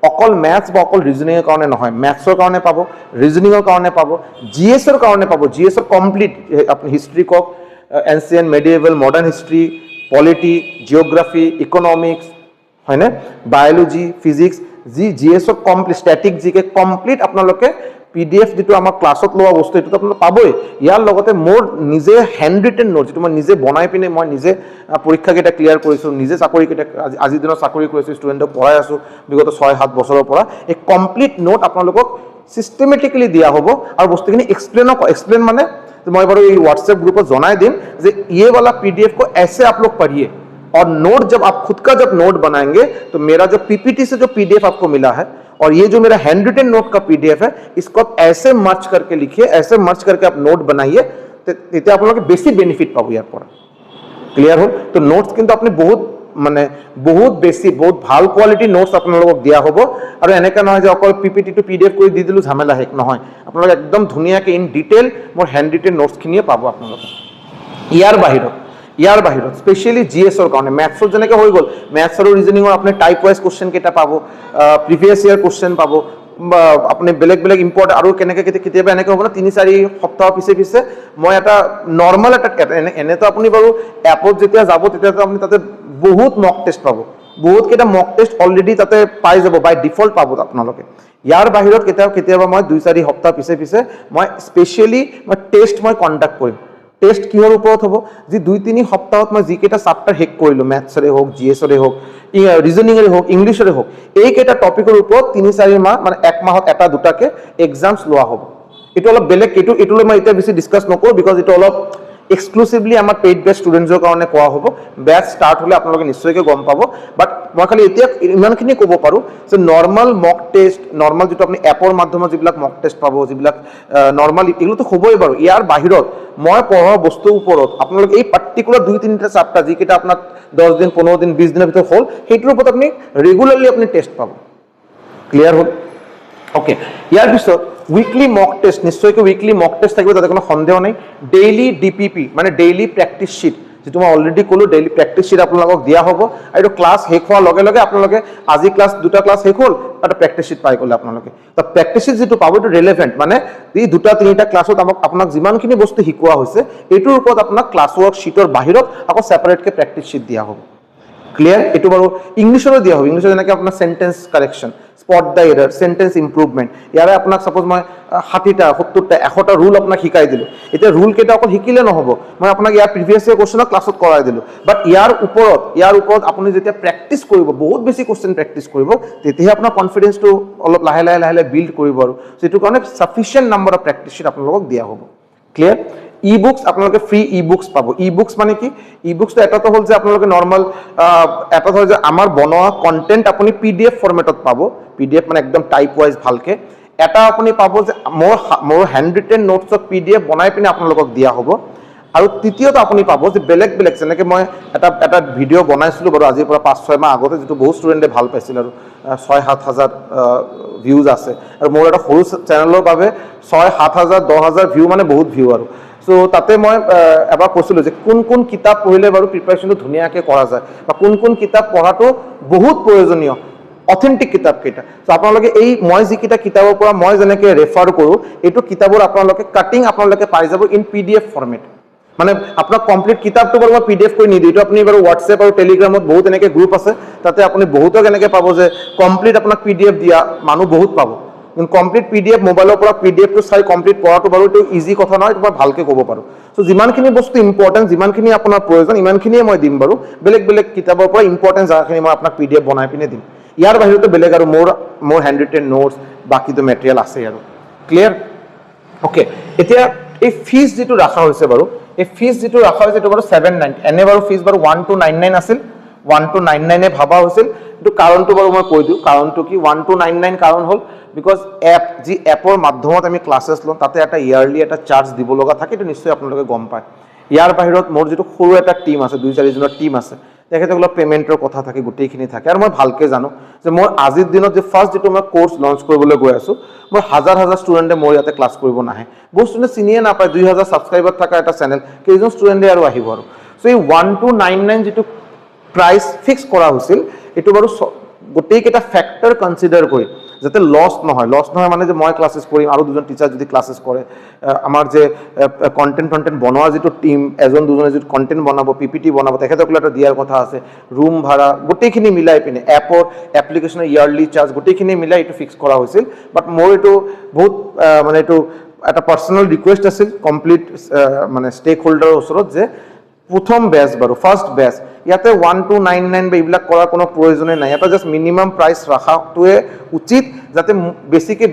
অকল ম্যাথছ বা অকল ৰিজনিংৰ কাৰণে নহয় ম্যাথছৰ কাৰণে পাব ৰিজনিংৰ কাৰণে পাব GS-ৰ কাৰণে পাব GS-ৰ কমপ্লিট আপুনি হিষ্ট্ৰী কক ancient medieval modern history polity geography economics হয়নে বায়োলজি ফিজিক্স যি GS-ৰ কমপ্লিট স্ট্যাটিক জিকে কমপ্লিট আপোনালোকে PDF যেটো আমাৰ ক্লাছত লোৱা বস্তু এটো আপোনালোকে পাবই ইয়াৰ লগতে মোৰ নিজে হ্যান্ড ৰিটেন নোট যেটো মই নিজে বনাই পিনে মই নিজে পৰীক্ষা কেটা ক্লিয়াৰ কৰিছো নিজে চাকৰি কেটা আজি দিনৰ চাকৰি কৰিছো ষ্টুডেণ্টক পঢ়াই আছো বিগত 6-7 বছৰৰ পৰা এই কমপ্লিট নোট আপোনালোকক সিস্টেমেটিক্যালি দিয়া হ'ব আৰু বস্তুখিনি एक्सप्लेन মানে মই বাৰু এই WhatsApp গ্रुপত জনাই দিম যে ये वाला PDF को ऐसे आप लोग पढ़िए और नोट जब आप खुद का जब नोट बनाएंगे तो मेरा जो PPT से जो PDF आपको मिला है और ये जो मेरा हैंड रिटेन नोट का PDF है इसको आप ऐसे मर्ज करके लिखिए ऐसे मर्ज करके आप नोट बनाइए तेते आप लोगों के बेसी बेनिफिट पाबो यार पर क्लियर हो तो नोट्स किंतु आपने बहुत माने बहुत बेसी बहुत ভাল কোয়ালিটি নোটস আপোনালোকক দিয়া হ'ব আৰু এনেকা নহয় যে অকল PPT টু PDF কৰি দি দিলু ঝামেলা হেক নহয় আপোনালোক একদম ধুনিয়াকে ইন ডিটেইল মোৰ হ্যান্ড ৰিটেন নোটস খিনিয়ে পাবো আপোনালোক ইয়াৰ বাহিৰত স্পেশালি GS-ৰ কাৰণে ম্যাথছৰ যেনেকৈ হৈ গ'ল ম্যাথছ আৰু ৰিজনিংৰ আপুনি টাইপ ওয়াইজ কোশ্চেন কেটা পাবো প্ৰিভিয়াস ইয়াৰ কোশ্চেন পাবো আপুনি বেলেগ ইম্পৰ্ট আৰু কেনেকৈ কেতিয়াবা এনেকৈ হ'ব না 3-4 সপ্তাহ পিছে মই এটা নরমাল এটা এনে তো আপুনি বাৰু এপত যেতিয়া যাব তেতিয়া তো আপুনি তাতে বহুত মক টেষ্ট পাবো বহুত কেটা মক টেষ্ট অলৰেডি তাতে পাই যাব বাই ডিফল্ট পাবো আপোনালোকে ইয়াৰ বাহিৰত কেতিয়াবা মই 2-4 সপ্তাহ পিছে মই স্পেশালি মই টেষ্ট মই কন্ডাক্ট কৰিম টেষ্ট কিহৰ ওপৰত হ'ব যে 2-3 সপ্তাহত মই যি কেটা চ্যাপ্টাৰ হেক কৰিলো ম্যাথছৰে হোক GS-ৰে হোক ৰিজনিংৰে হোক ইংলিছৰে হোক এই কেটা টপিকৰ ওপৰত 3-4 মাহ মানে এক মাহত এটা দুটাকে এক্সামস লোৱা হ'ব এটো অলপ বেলেগ এটোলৈ মই এটা বেছি ডিসকাস নকৰো বিকজ এটো অলপ এক্সক্লুসিভলি আমাৰ পেইড বেচ ষ্টুডেন্টছৰ কাৰণে কোৱা হ'ব বেচ স্টাৰ্ট হলে আপোনালোকে নিশ্চয়কৈ গম পাব বাট মই খালি এতিয়া ইমানখিনি ক'ব পাৰো যে নৰমাল মক টেষ্ট নৰমাল যেটো আপুনি এপৰ মাধ্যমত যিবিলাক মক টেষ্ট পাব যিবিলাক নৰমাল এগুলো তো হ'বই বাৰু ইয়াৰ বাহিৰত মই পঢ়া বস্তুৰ ওপৰত আপোনালোকে এই পাৰ্টিকুলাৰ 2-3টা চ্যাপ্টাৰ যিকেটা আপোনাৰ 10 দিন 15 দিন 20 দিনৰ ভিতৰত হ'ল সেইটোৰ ওপৰত আপুনি ৰেগুলাৰলি আপুনি টেষ্ট পাব ক্লিয়াৰ হ'ল ওকে ইয়াৰ পিছত উইকলি মক টেষ্ট নিশ্চয়কৈ উইকলি মক টেষ্ট থাকিব তাতে কোনো সন্দেহ নাই ডেইলি DPP মানে ডেইলি প্ৰেক্টিস শীট যেটো মই অলৰেডি ক'লো ডেইলি প্ৰেক্টিস শীট আপোনালোকক দিয়া হ'ব আৰু ক্লাছ শেষ হোৱাৰ লগে আপোনালোকে আজি ক্লাছ দুটা ক্লাছ শেষ হ'ল এটা প্ৰেক্টিস শীট পাই গ'লে আপোনালোকে তো প্ৰেক্টিস শীট যেটো পাব এটো ৰিলেভেন্ট মানে এই দুটা তিনিটা ক্লাছত আপোনাক যিমানখিনি বস্তু শিকোৱা হৈছে এটোৰ ওপৰত আপোনাক ক্লাছ ৱৰ্ক শীটৰ বাহিৰত আকৌ সেপাৰেটকে প্ৰেক্টিস শীট দিয়া হ'ব ক্লিয়াৰ এটো বাৰু ইংলিছৰো দিয়া হ'ব ইংলিছৰ যেনেকৈ আপোনাৰ sentence কাৰেকশন spot the error sentence improvement ইয়াৰে আপোনাক সাপোজ মই 60টা 70টা 100টা রুল আপোনাক শিকাই দিলো এতিয়া রুল কেটা অকল শিকিলে নহব মই আপোনাক ইয়াৰ প্ৰিভিয়াস ইয়াৰ কোশ্চেন ক্লাছত কৰাই দিলো বাট ইয়াৰ ওপৰত আপুনি যেতিয়া প্ৰেক্টিস কৰিব বহুত বেছি কোশ্চেন প্ৰেক্টিস কৰিব তেতিয়াহে আপোনাৰ কনফিডেন্সটো অলপ লাহে বিল্ড কৰিব আৰু যেটো কাৰণে sufficient number of practice sheet আপোনালোকক দিয়া হ'ব ক্লিয়াৰ ই-বুকস আপোনালোকে ফ্ৰী ই-বুকস পাব ই-বুকস মানে কি ই-বুকস তো এটা হ'ল যে আপোনালোকে নরমাল এটা হ'ল যে আমাৰ বনোৱা কন্টেন্ট আপুনি PDF ফৰমেটত পাব PDF মানে একদম টাইপ ওয়াইজ ভালকে এটা আপুনি পাব যে মোৰ হ্যান্ড ৰিটেন নোটছত PDF বনাই পিনে আপোনালোকক দিয়া হ'ব আৰু তৃতীয়টো আপুনি পাব যে বেলেগ যেনেকৈ মই এটা ভিডিঅ' বনাইছিলো বাৰু আজিৰ পৰা 5-6 মাহ আগতে যেটো বহুত ষ্টুডেণ্টে ভাল পাইছিল আৰু 6-7 হাজাৰ ভিউজ আছে আৰু মোৰ এটা সৰু চেনেলৰ বাবে 6-7 হাজাৰ 10 হাজাৰ ভিউ মানে বহুত ভিউ আৰু সো তাতে মই এবাৰ কৈছিলো যে কোন কিতাপ পঢ়িলে বাৰু প্ৰিপাৰেচনটো ধুনিয়াকে কৰা যায় বা কোন কিতাপ পঢ়াটো বহুত প্ৰয়োজনীয় অথেন্টিক কিতাপ কেটা সো আপোনালোকে এই মই যি কিতাপৰ পৰা মই যেনেকৈ ৰেফাৰ কৰো এইটো কিতাপৰ আপোনালোকে কাটিং আপোনালোকে পাই যাব ইন PDF ফৰমেট মানে আপোনাক কমপ্লিট কিতাপটো বাৰু মই PDF কৰি নিদিও এইটো আপুনি বাৰু WhatsApp আৰু Telegramত বহুত এনেকৈ গ্ৰুপ আছে তাতে আপুনি বহুতক এনেকৈ পাব যে কমপ্লিট আপোনাক PDF দিয়া মানুহ বহুত পাব কিন্তু কমপ্লিট PDF মোবাইলৰ পৰা PDF টো চাই কমপ্লিট কৰাটো বাৰু এইটো ইজি কথা নহয় এটা ভালকে ক'ব পাৰো সো যিমানখিনি বস্তু ইম্পৰ্টেন্ট যিমানখিনি আপোনাৰ প্ৰয়োজন ইমানখিনিয়ে মই দিম বাৰু বেলেগ কিতাপৰ পৰা ইম্পৰ্টেন্ট জাগাখিনি মই আপোনাক PDF বনাই পিনে দিম ইয়াৰ বাহিৰতো বেলেগ আৰু মোৰ হেণ্ড ৰিটেন নোটছ বাকীটো মেটেৰিয়েল আছে আৰু ক্লিয়াৰ ওকে এতিয়া এই ফিজ যেটো ৰাখা হৈছে বাৰু এই ফিজ যেটো ৰাখা হৈছে এটো বাৰু 790 এনে বাৰু ফিজ বাৰু 1299 আছিল 1299 এ ভাবা হৈছিল কিন্তু কাৰণটো বাৰু মই কৈ দিও কাৰণটো কি 1299 কাৰণ হল বিকজ এপ যি এপৰ মাধ্যমত আমি ক্লাसेছ লওঁ তাতে এটা ইয়াৰলি এটা চাৰ্জ দিব লগা থাকে তো নিশ্চয় আপোনালোকে গম পায় ইয়াৰ বাহিৰত মোৰ যেটো সৰু এটা টিম আছে 2-4 জনৰ টিম আছে তেখেতসকলৰ পেমেন্টৰ কথা থাকে গোটেইখিনি থাকে আৰু মই ভালকে জানো যে মই আজিৰ দিনত যে ফাৰ্স্ট যেটো মই কোৰ্স লঞ্চ কৰিবলৈ গৈ আছো মই হাজাৰ ষ্টুডেন্টে মোৰ ইয়াতে ক্লাছ কৰিব নাহে বহুত ষ্টুডেন্ট চিনিয়ে নাপায় 2000 সাবস্ক্ৰাইবাৰ থকা এটা চেনেল কেইজন ষ্টুডেন্টে আৰু আহিব আৰু সো এই 1299 যেটো প্ৰাইস ফিক্স কৰা হৈছিল এটো বাৰু গোটেই কেটা ফ্যাক্টৰ কনসিডাৰ কৰি যাতে লস নহয় মানে যে মই ক্লাसेছ কৰিম আৰু দুজন টিচাৰ যদি ক্লাছেছ কৰে আমাৰ যে কন্টেন্ট বনোৱা যেটো টিম এজন দুজনে যে কন্টেন্ট বনাব পিপিটি বনাব তেখেতসকলে এটা দিয়াৰ কথা আছে ৰুম ভাড়া গোটেইখিনি মিলাই পিনে এপৰ এপ্লিকেশনৰ ইয়াৰলি চাৰ্জ গোটেইখিনি মিলাই এটো ফিক্স কৰা হৈছিল বাট মোৰ এটো বহুত মানে এটো এটা পাৰ্সোনাল ৰিকুৱেষ্ট আছিল কমপ্লিট মানে ষ্টেক হোল্ডাৰৰ ওচৰত যে প্ৰথম বেচ বাৰু ফাৰ্স্ট বেচ ইয়াতে 1299 বা ইবিলাক কৰাৰ কোনো প্ৰয়োজনে নাই এটা জাস্ট মিনিমাম প্ৰাইস ৰাখাটোৱে উচিত যাতে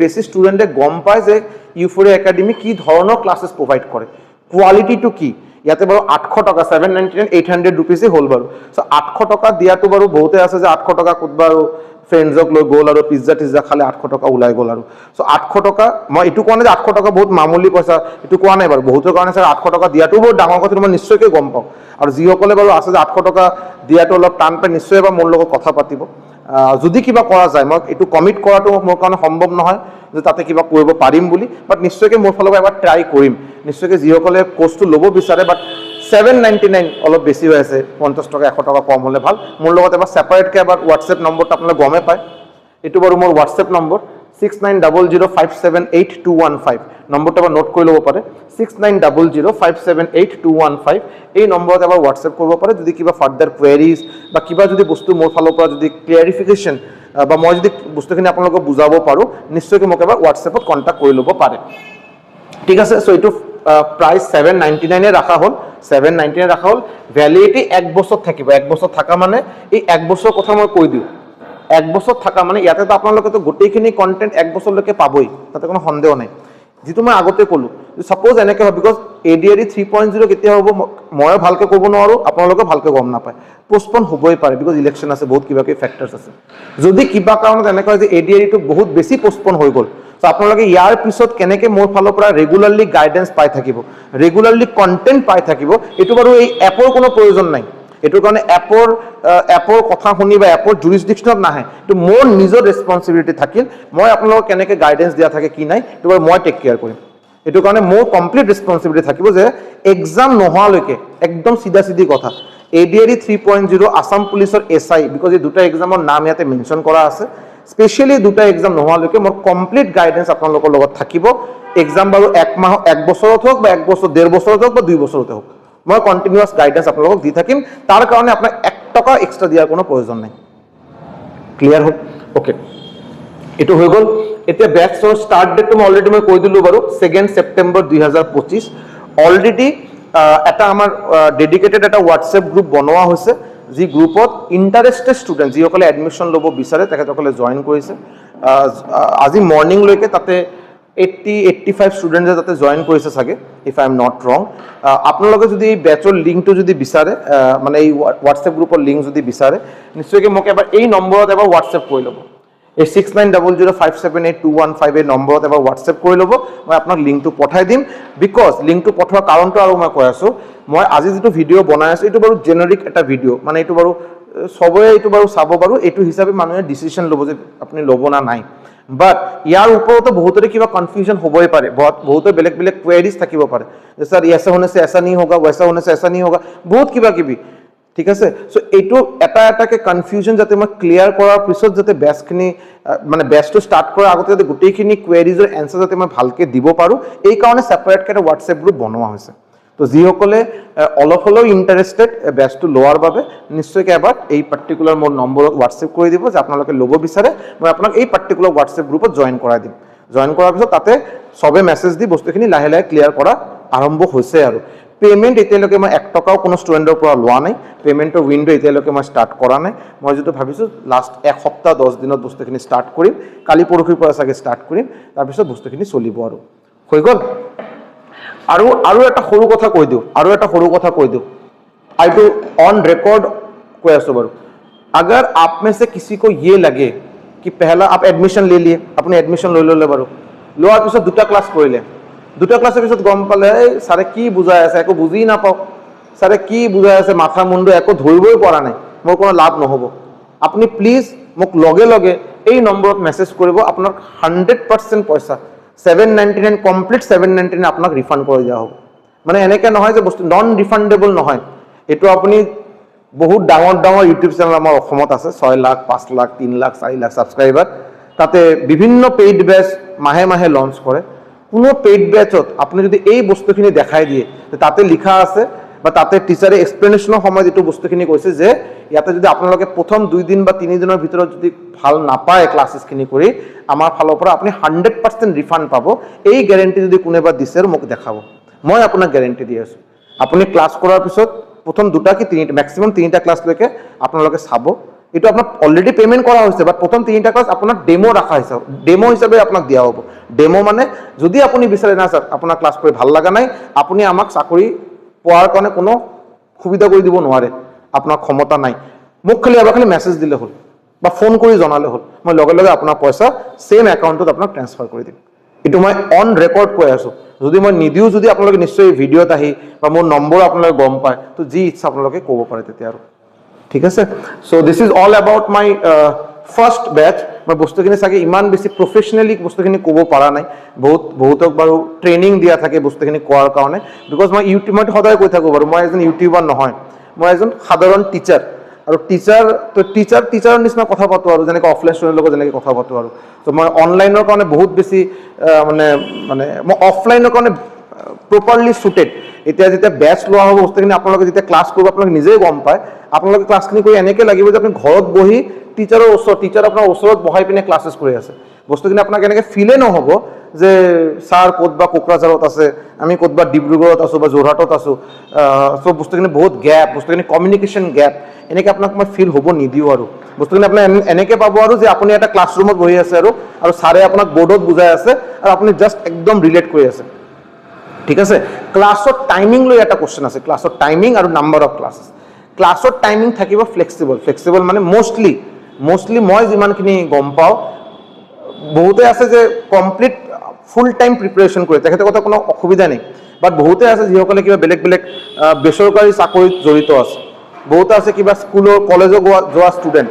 বেছি ষ্টুডেন্টে গম পায় যে ইউফোৰিয়া একাডেমি কি ধৰণৰ ক্লাसेছ প্ৰভাইড কৰে কোৱালিটিটো কি ইয়াতে বাৰু 800 টকা 799 800 रुपीस হল বাৰু সো 800 টকা দিয়াটো বাৰু বহুতে আছে যে 800 টকা কতবা আৰু ফ্ৰেন্ডজক লৈ গ'ল আৰু পিজ্জা খালে 800 টকা ওলাই গ'ল আৰু সো 800 টকা মই এটু কোৱা নাই যে 800 টকা বহুত মামুলি পইচা এটু কোৱা নাই বাৰু বহুতৰ কাৰণে স্যাৰ 800 টকা দিয়াটো বহুত ডাঙৰ কথা মই নিশ্চয়কৈ গম পাওঁ আৰু যিসকলে বাৰু আছে যে 800 টকা দিয়াটো অলপ টান পায় নিশ্চয় এবাৰ মোৰ লগত কথা পাতিব যদি কিবা কৰা যায় মই এটু কমিট কৰাটো মোৰ কাৰণে সম্ভৱ নহয় যে তাতে কিবা কৰিব পাৰিম বুলি বাট নিশ্চয়কৈ মোৰ ফালৰ পৰা এবাৰ ট্ৰাই কৰিম নিশ্চয়কৈ যিসকলে কোৰ্সটো ল'ব বিচাৰে বাট 799 অলপ বেছি হৈ আছে 50 টকা 100 টকা কম হলে ভাল মোৰ লগত এবাৰ সেপাৰেট কে এবাৰ WhatsApp নম্বৰটো আপোনালোকে গমে পায় এটো বাৰু মোৰ WhatsApp নম্বৰ 6900578215 নম্বৰটো এবাৰ নোট কৰি ল'ব পাৰে 6900578215 এই নম্বৰত এবাৰ WhatsApp কৰিব পাৰে যদি কিবা ফাৰ্দাৰ কোৱেৰিজ বা কিবা যদি বস্তু মোৰ ফালৰ পৰা যদি ক্লিয়াৰিফিকেশন বা মই যদি বস্তুখিনি আপোনালোকক বুজাব পাৰো নিশ্চয়কৈ মোক এবাৰ WhatsAppত কন্টাক্ট কৰি ল'ব পাৰে ঠিক আছে সো এটো প্ৰাইস 799 এ ৰাখা হল 799 ৰাখা হল ভ্যালিডিটি 1 বছৰ থাকিব 1 বছৰ থাকা মানে এই 1 বছৰ কথা মই কৈ দিও 1 বছৰ থাকা মানে ইয়াতে তো আপোনালোকে তো গোটেইখিনি কন্টেন্ট 1 বছৰলৈকে পাবই তাতে কোনো সন্দেহ নাই যেটো মই আগতে কলো সাপোজ এনেকে হয় বিকজ এডিআরই 3.0 কেতিয়া হ'ব মই ভালকে ক'ব নোৱাৰো আপোনালোকে ভালকে গম নাপায় পোষ্টপন হ'বই পাৰে বিকজ ইলেকশন আছে বহুত কিবা কি ফ্যাক্টৰস আছে যদি কিবা কাৰণত এনেকৈ যে এডিআৰই তো বহুত বেছি পোষ্টপন হৈ গল সো আপোনালোকে ইয়াৰ পিছত কেনেকে মোৰ ফালৰ পৰা ৰেগুলাৰলি গাইডেন্স পাই থাকিব ৰেগুলাৰলি কন্টেন্ট পাই থাকিব এটো বাৰু এই এপৰ কোনো প্ৰয়োজন নাই এটোৰ কাৰণে এপৰ কথা শুনি বা এপৰ জুৰিসডিকশনত নাহে তো মোৰ নিজৰ ৰেসপন্সিবিলিটি থাকিল মই আপোনালোকক কেনেকে গাইডেন্স দিয়া থাকে কি নাই তো মই টেক কেয়াৰ কৰিম এটোৰ কাৰণে মোৰ কমপ্লিট ৰেসপন্সিবিলিটি থাকিব যে এক্সাম নোহোৱালৈকে একদম সিধা কথা এডিআৰই 3.0 আসাম পুলিচৰ এসআই বিকজ এই দুটা এক্সামৰ নাম ইয়াতে মেনশন কৰা আছে স্পেশালি দুটা এক্সাম নোহোৱালৈকে মোৰ কমপ্লিট গাইডেন্স আপোনালোকৰ লগত থাকিব এক্সাম বাৰু 1 মাহ 1 বছৰত হোক বা 1 বছৰ 1.5 বছৰত হোক বা 2 বছৰতে হোক মই কন্টিনিউয়াস গাইডেন্স আপোনালোকক দি থাকিম তাৰ কাৰণে আপোনাক 1 টকা এক্সট্ৰা দিয়াৰ কোনো প্ৰয়োজন নাই ক্লিয়াৰ হ'ল ওকে এটো হৈ গল এতিয়া ব্যাচৰ স্টাৰ্ট ডেট মই অলৰেডি মই কৈ দিলো বাৰু 2 সেপ্টেম্বৰ 2025 অলৰেডি এটা আমাৰ ডেডিকেটেড এটা WhatsApp গ্ৰুপ বনোৱা হৈছে যি গ্ৰুপত ইন্টাৰেস্টেড স্টুডেন্ট যিসকলে এডমিশন ল'ব বিচাৰে তেখেতসকলে জয়েন কৰিছে আজি মৰ্নিং লৈকে তাতে 85 স্টুডেন্টে তাতে জয়েন কৰিছে সাগে ইফ আই এম নট ৰং আপোনালোকে যদি এই ব্যাচৰ লিংকটো যদি বিচাৰে মানে এই WhatsApp গ্ৰুপৰ লিংক যদি বিচাৰে নিশ্চয়কৈ মোক এবাৰ এই নম্বৰত এবাৰ WhatsApp কৰি ল'ব এই 6900578215 এই নম্বৰত এবাৰ WhatsApp কৰি ল'ব মই আপোনাক লিংকটো পঠাই দিম বিকজ লিংকটো পঠোৱাৰ কাৰণটো আৰু মই কৈ আছো মই আজি যেটো ভিডিও বনাই আছো এটো বাৰু জেনেৰিক এটা ভিডিও মানে এটো বাৰু সবয়ে এটো বাৰু চাব বাৰু এটো হিচাপে মানুহে ডিসিশন ল'ব যে আপুনি ল'ব না নাই বাট ইয়াৰ ওপৰতো বহুতৰে কিবা কনফিউজন হ'বই পাৰে বহুতে বেলেগ কোৱেৰিজ থাকিব পাৰে যে স্যার ऐसा होने से ऐसा नहीं होगा वैसा होने से ऐसा नहीं होगा বহুত কিবা কিবি ঠিক আছে সো এটো এটাকে কনফিউজন যাতে মই ক্লিয়াৰ কৰাৰ পিছত যাতে ব্যাচখিনি মানে ব্যাচটো স্টাৰ্ট কৰাৰ আগতে যাতে গোটেইখিনি কোৱেৰিজৰ এনসাৰ যাতে মই ভালকে দিব পাৰো এই কাৰণে সেপাৰেট এটা WhatsApp গ্ৰুপ বনোৱা হৈছে তো যিসকলে অলপ হলেও ইন্টাৰেস্টেড ব্যাচটো লোৱাৰ বাবে নিশ্চয়কৈ এবাৰ এই পাৰ্টিকুলাৰ মোৰ নম্বৰত WhatsApp কৰি দিব যে আপোনালোকে ল'ব বিচাৰে মই আপোনাক এই পাৰ্টিকুলাৰ WhatsApp গ্ৰুপত জয়েন কৰাই দিম জয়েন কৰাৰ পিছত তাতে সবে মেসেজ দি বস্তুখিনি লাহে ক্লিয়াৰ কৰা আৰম্ভ হৈছে আৰু পে'মেণ্ট এতিয়ালৈকে মই 1 টকাও কোনো ষ্টুডেণ্টৰ পৰা লোৱা নাই, পে'মেণ্টৰ উইণ্ড' এতিয়ালৈকে মই ষ্টাৰ্ট কৰা নাই। মই যিটো ভাবিছোঁ লাষ্ট 1 সপ্তাহ 10 দিনত বস্তুখিনি ষ্টাৰ্ট কৰিম, কালি পৰহিৰ পৰা চাগে ষ্টাৰ্ট কৰিম, তাৰপিছত বস্তুখিনি চলিব আৰু হৈ গ'ল। আৰু এটা সৰু কথা কৈ দিওঁ, এইটো অন ৰেকৰ্ড কৈ আছোঁ বাৰু। अगर आप में से किसी को ये लगे कि पहला आप एडमिशन ले लिए, अपने एडमिशन লৈ ল'লে বাৰু, লোৱাৰ পিছত 2টা ক্লাছ কৰিলে, 2টা ক্লাছৰ পিছত গম পালে ছাৰে কি বুজাই আছে একো বুজি নাপাওঁ, ছাৰে কি বুজাই আছে মাথা মুণ্ডু একো ধৰিবই পৰা নাই, মোৰ কোনো লাভ নহ'ব। আপুনি প্লিজ মোক লগে লগে এই নম্বৰত মেছেজ কৰিব, আপোনাক 100% পইচা 799 কমপ্লিট 799 আপোনাক ৰিফাণ্ড কৰি দিয়া হ'ব। মানে এনেকৈ নহয় যে বস্তু নন ৰিফাণ্ডেবল নহয়, এইটো আপুনি বহুত ডাঙৰ ইউটিউব চেনেল আমাৰ অসমত আছে, 6 লাখ 5 লাখ 3 লাখ 4 লাখ ছাবস্ক্ৰাইবাৰ, তাতে বিভিন্ন পেইড বেচ মাহে মাহে লঞ্চ কৰে। কোনো পেইড বেচত আপুনি যদি এই বস্তুখিনি দেখাই দিয়ে, তাতে লিখা আছে বা তাতে টিচাৰে এক্সপ্লেনেশ্যনৰ সময়ত এইটো বস্তুখিনি কৈছে যে ইয়াতে যদি আপোনালোকে প্ৰথম 2 দিন বা 3 দিনৰ ভিতৰত যদি ভাল নাপায় ক্লাছেছখিনি কৰি, আমাৰ ফালৰ পৰা আপুনি 100% ৰিফাণ্ড পাব। এই গেৰেণ্টি যদি কোনোবা দিছে মোক দেখাব, মই আপোনাক গেৰেণ্টি দি আছোঁ। আপুনি ক্লাছ কৰাৰ পিছত প্ৰথম 2টা কি 3টা মেক্সিমাম 3টা ক্লাছলৈকে আপোনালোকে চাব, এইটো আপোনাক অলৰেডি পে'মেণ্ট কৰা হৈছে, বাট প্ৰথম 3টা ক্লাছ আপোনাক ডেমো ৰখা হৈছে, ডেমো হিচাপে আপোনাক দিয়া হ'ব। ডেমো মানে যদি আপুনি বিচাৰে না ছাৰ আপোনাৰ ক্লাছ কৰি ভাল লগা নাই, আপুনি আমাক চাকৰি পোৱাৰ কাৰণে কোনো সুবিধা কৰি দিব নোৱাৰে, আপোনাৰ ক্ষমতা নাই, মোক খালি এবাৰ মেছেজ দিলে হ'ল বা ফোন কৰি জনালে হ'ল, মই লগে লগে আপোনাৰ পইচা ছেইম একাউণ্টত আপোনাক ট্ৰেন্সফাৰ কৰি দিম। এইটো মই অন ৰেকৰ্ড কৈ আছোঁ, যদি মই নিদিওঁ যদি আপোনালোকে নিশ্চয় ভিডিঅ'ত আহি বা মোৰ নম্বৰ আপোনালোকে গম পায়, তো যি ইচ্ছা আপোনালোকে ক'ব পাৰে তেতিয়া আৰু ঠিক আছে। So' this is all about my first batch. মই বস্তুখিনি চাগে ইমান বেছি প্ৰফেচনেলি বস্তুখিনি ক'ব পৰা নাই, বহুতক বাৰু ট্ৰেইনিং দিয়া থাকে বস্তুখিনি কোৱাৰ কাৰণে, বিকজ মই ইউটিউবত সদায় কৈ থাকোঁ বাৰু, মই এজন ইউটিউবাৰ নহয়, মই এজন সাধাৰণ টিচাৰ। আৰু টিচাৰৰ নিচিনা কথা পাতোঁ আৰু যেনেকৈ অফলাইন ষ্টুডেণ্টৰ লগত যেনেকৈ কথা পাতোঁ আৰু। ত' মই অনলাইনৰ কাৰণে বহুত বেছি মানে মই অফলাইনৰ কাৰণে প্ৰপাৰলি ছুটেড। এতিয়া যেতিয়া বেচ লোৱা হ'ব বস্তুখিনি আপোনালোকে যেতিয়া ক্লাছ কৰিব আপোনালোকে নিজেই গম পায়, আপোনালোকে ক্লাছখিনি কৰি এনেকৈ লাগিব যে আপুনি ঘৰত বহি টিচাৰ আপোনাৰ ওচৰত বহাই পিনে ক্লাছেছ কৰি আছে। বস্তুখিনি আপোনাক এনেকৈ ফিলে নহ'ব যে ছাৰ ক'তবা কোকৰাঝাৰত আছে, আমি ক'তবা ডিব্ৰুগড়ত আছোঁ বা যোৰহাটত আছোঁ, চ' বস্তুখিনি বহুত গেপ, বস্তুখিনি কমিউনিকেশ্যন গেপ, এনেকৈ আপোনাক মই ফিল হ'ব নিদিওঁ আৰু। বস্তুখিনি আপুনি এনেকৈ পাব আৰু যে আপুনি এটা ক্লাছৰুমত বহি আছে আৰু ছাৰে আপোনাক বৰ্ডত বুজাই আছে আৰু আপুনি জাষ্ট একদম ৰিলেট কৰি আছে, ঠিক আছে। ক্লাছৰ টাইমিং লৈ এটা কুৱেশ্যন আছে, ক্লাছৰ টাইমিং আৰু নাম্বাৰ অফ ক্লাছেছ। ক্লাছৰ টাইমিং থাকিব ফ্লেক্সিবল মানে মষ্টলি মই যিমানখিনি গম পাওঁ, বহুতে আছে যে কমপ্লিট ফুল টাইম প্ৰিপাৰেশ্যন কৰে, তেখেতৰ কোনো অসুবিধা নাই, বাট বহুতে আছে যিসকলে কিবা বেলেগ বেচৰকাৰী চাকৰিত জড়িত আছে, বহুতে আছে কিবা স্কুলৰ কলেজত যোৱা ষ্টুডেণ্ট।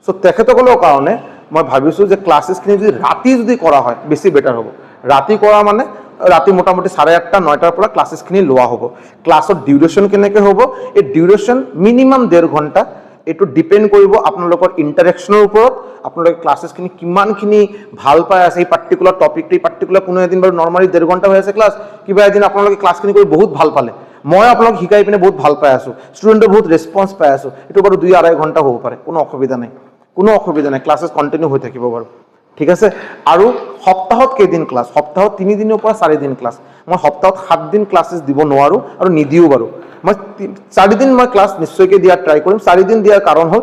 চ' তেখেতসকলৰ কাৰণে মই ভাবিছোঁ যে ক্লাছেছখিনি যদি ৰাতি কৰা হয় বেছি বেটাৰ হ'ব। ৰাতি কৰা মানে ৰাতি মোটামুটি 8:30 9টাৰ পৰা ক্লাছেছখিনি লোৱা হ'ব। ক্লাছৰ ডিউৰেশ্যন কেনেকৈ হ'ব, এই ডিউৰেশ্যন মিনিমাম 1.5 ঘণ্টা। এইটো ডিপেণ্ড কৰিব আপোনালোকৰ ইণ্টাৰেকশ্যনৰ ওপৰত, আপোনালোকে ক্লাছেছখিনি কিমানখিনি ভাল পাই আছে এই পাৰ্টিকুলাৰ টপিকটো। এই পাৰ্টিকুলাৰ কোনো এদিন বাৰু নৰ্মেলি 1.5 ঘণ্টা হৈ আছে ক্লাছ, কিবা এদিন আপোনালোকে ক্লাছখিনি কৰি বহুত ভাল পালে, মই আপোনালোক শিকাই পিনে বহুত ভাল পাই আছোঁ, ষ্টুডেণ্টৰ বহুত ৰেছপন্স পাই আছোঁ, এইটো বাৰু 2-2.5 ঘণ্টা হ'ব পাৰে, কোনো অসুবিধা নাই, ক্লাছেছ কণ্টিনিউ হৈ থাকিব বাৰু, ঠিক আছে। আৰু সপ্তাহত কেইদিন ক্লাছ, সপ্তাহত 3 দিনৰ পৰা 4 দিন ক্লাছ। মই সপ্তাহত 7 দিন ক্লাছেছ দিব নোৱাৰোঁ আৰু নিদিওঁ বাৰু। মই 4 দিন মই ক্লাছ নিশ্চয়কৈ দিয়াৰ ট্ৰাই কৰিম। 4 দিন দিয়াৰ কাৰণ হ'ল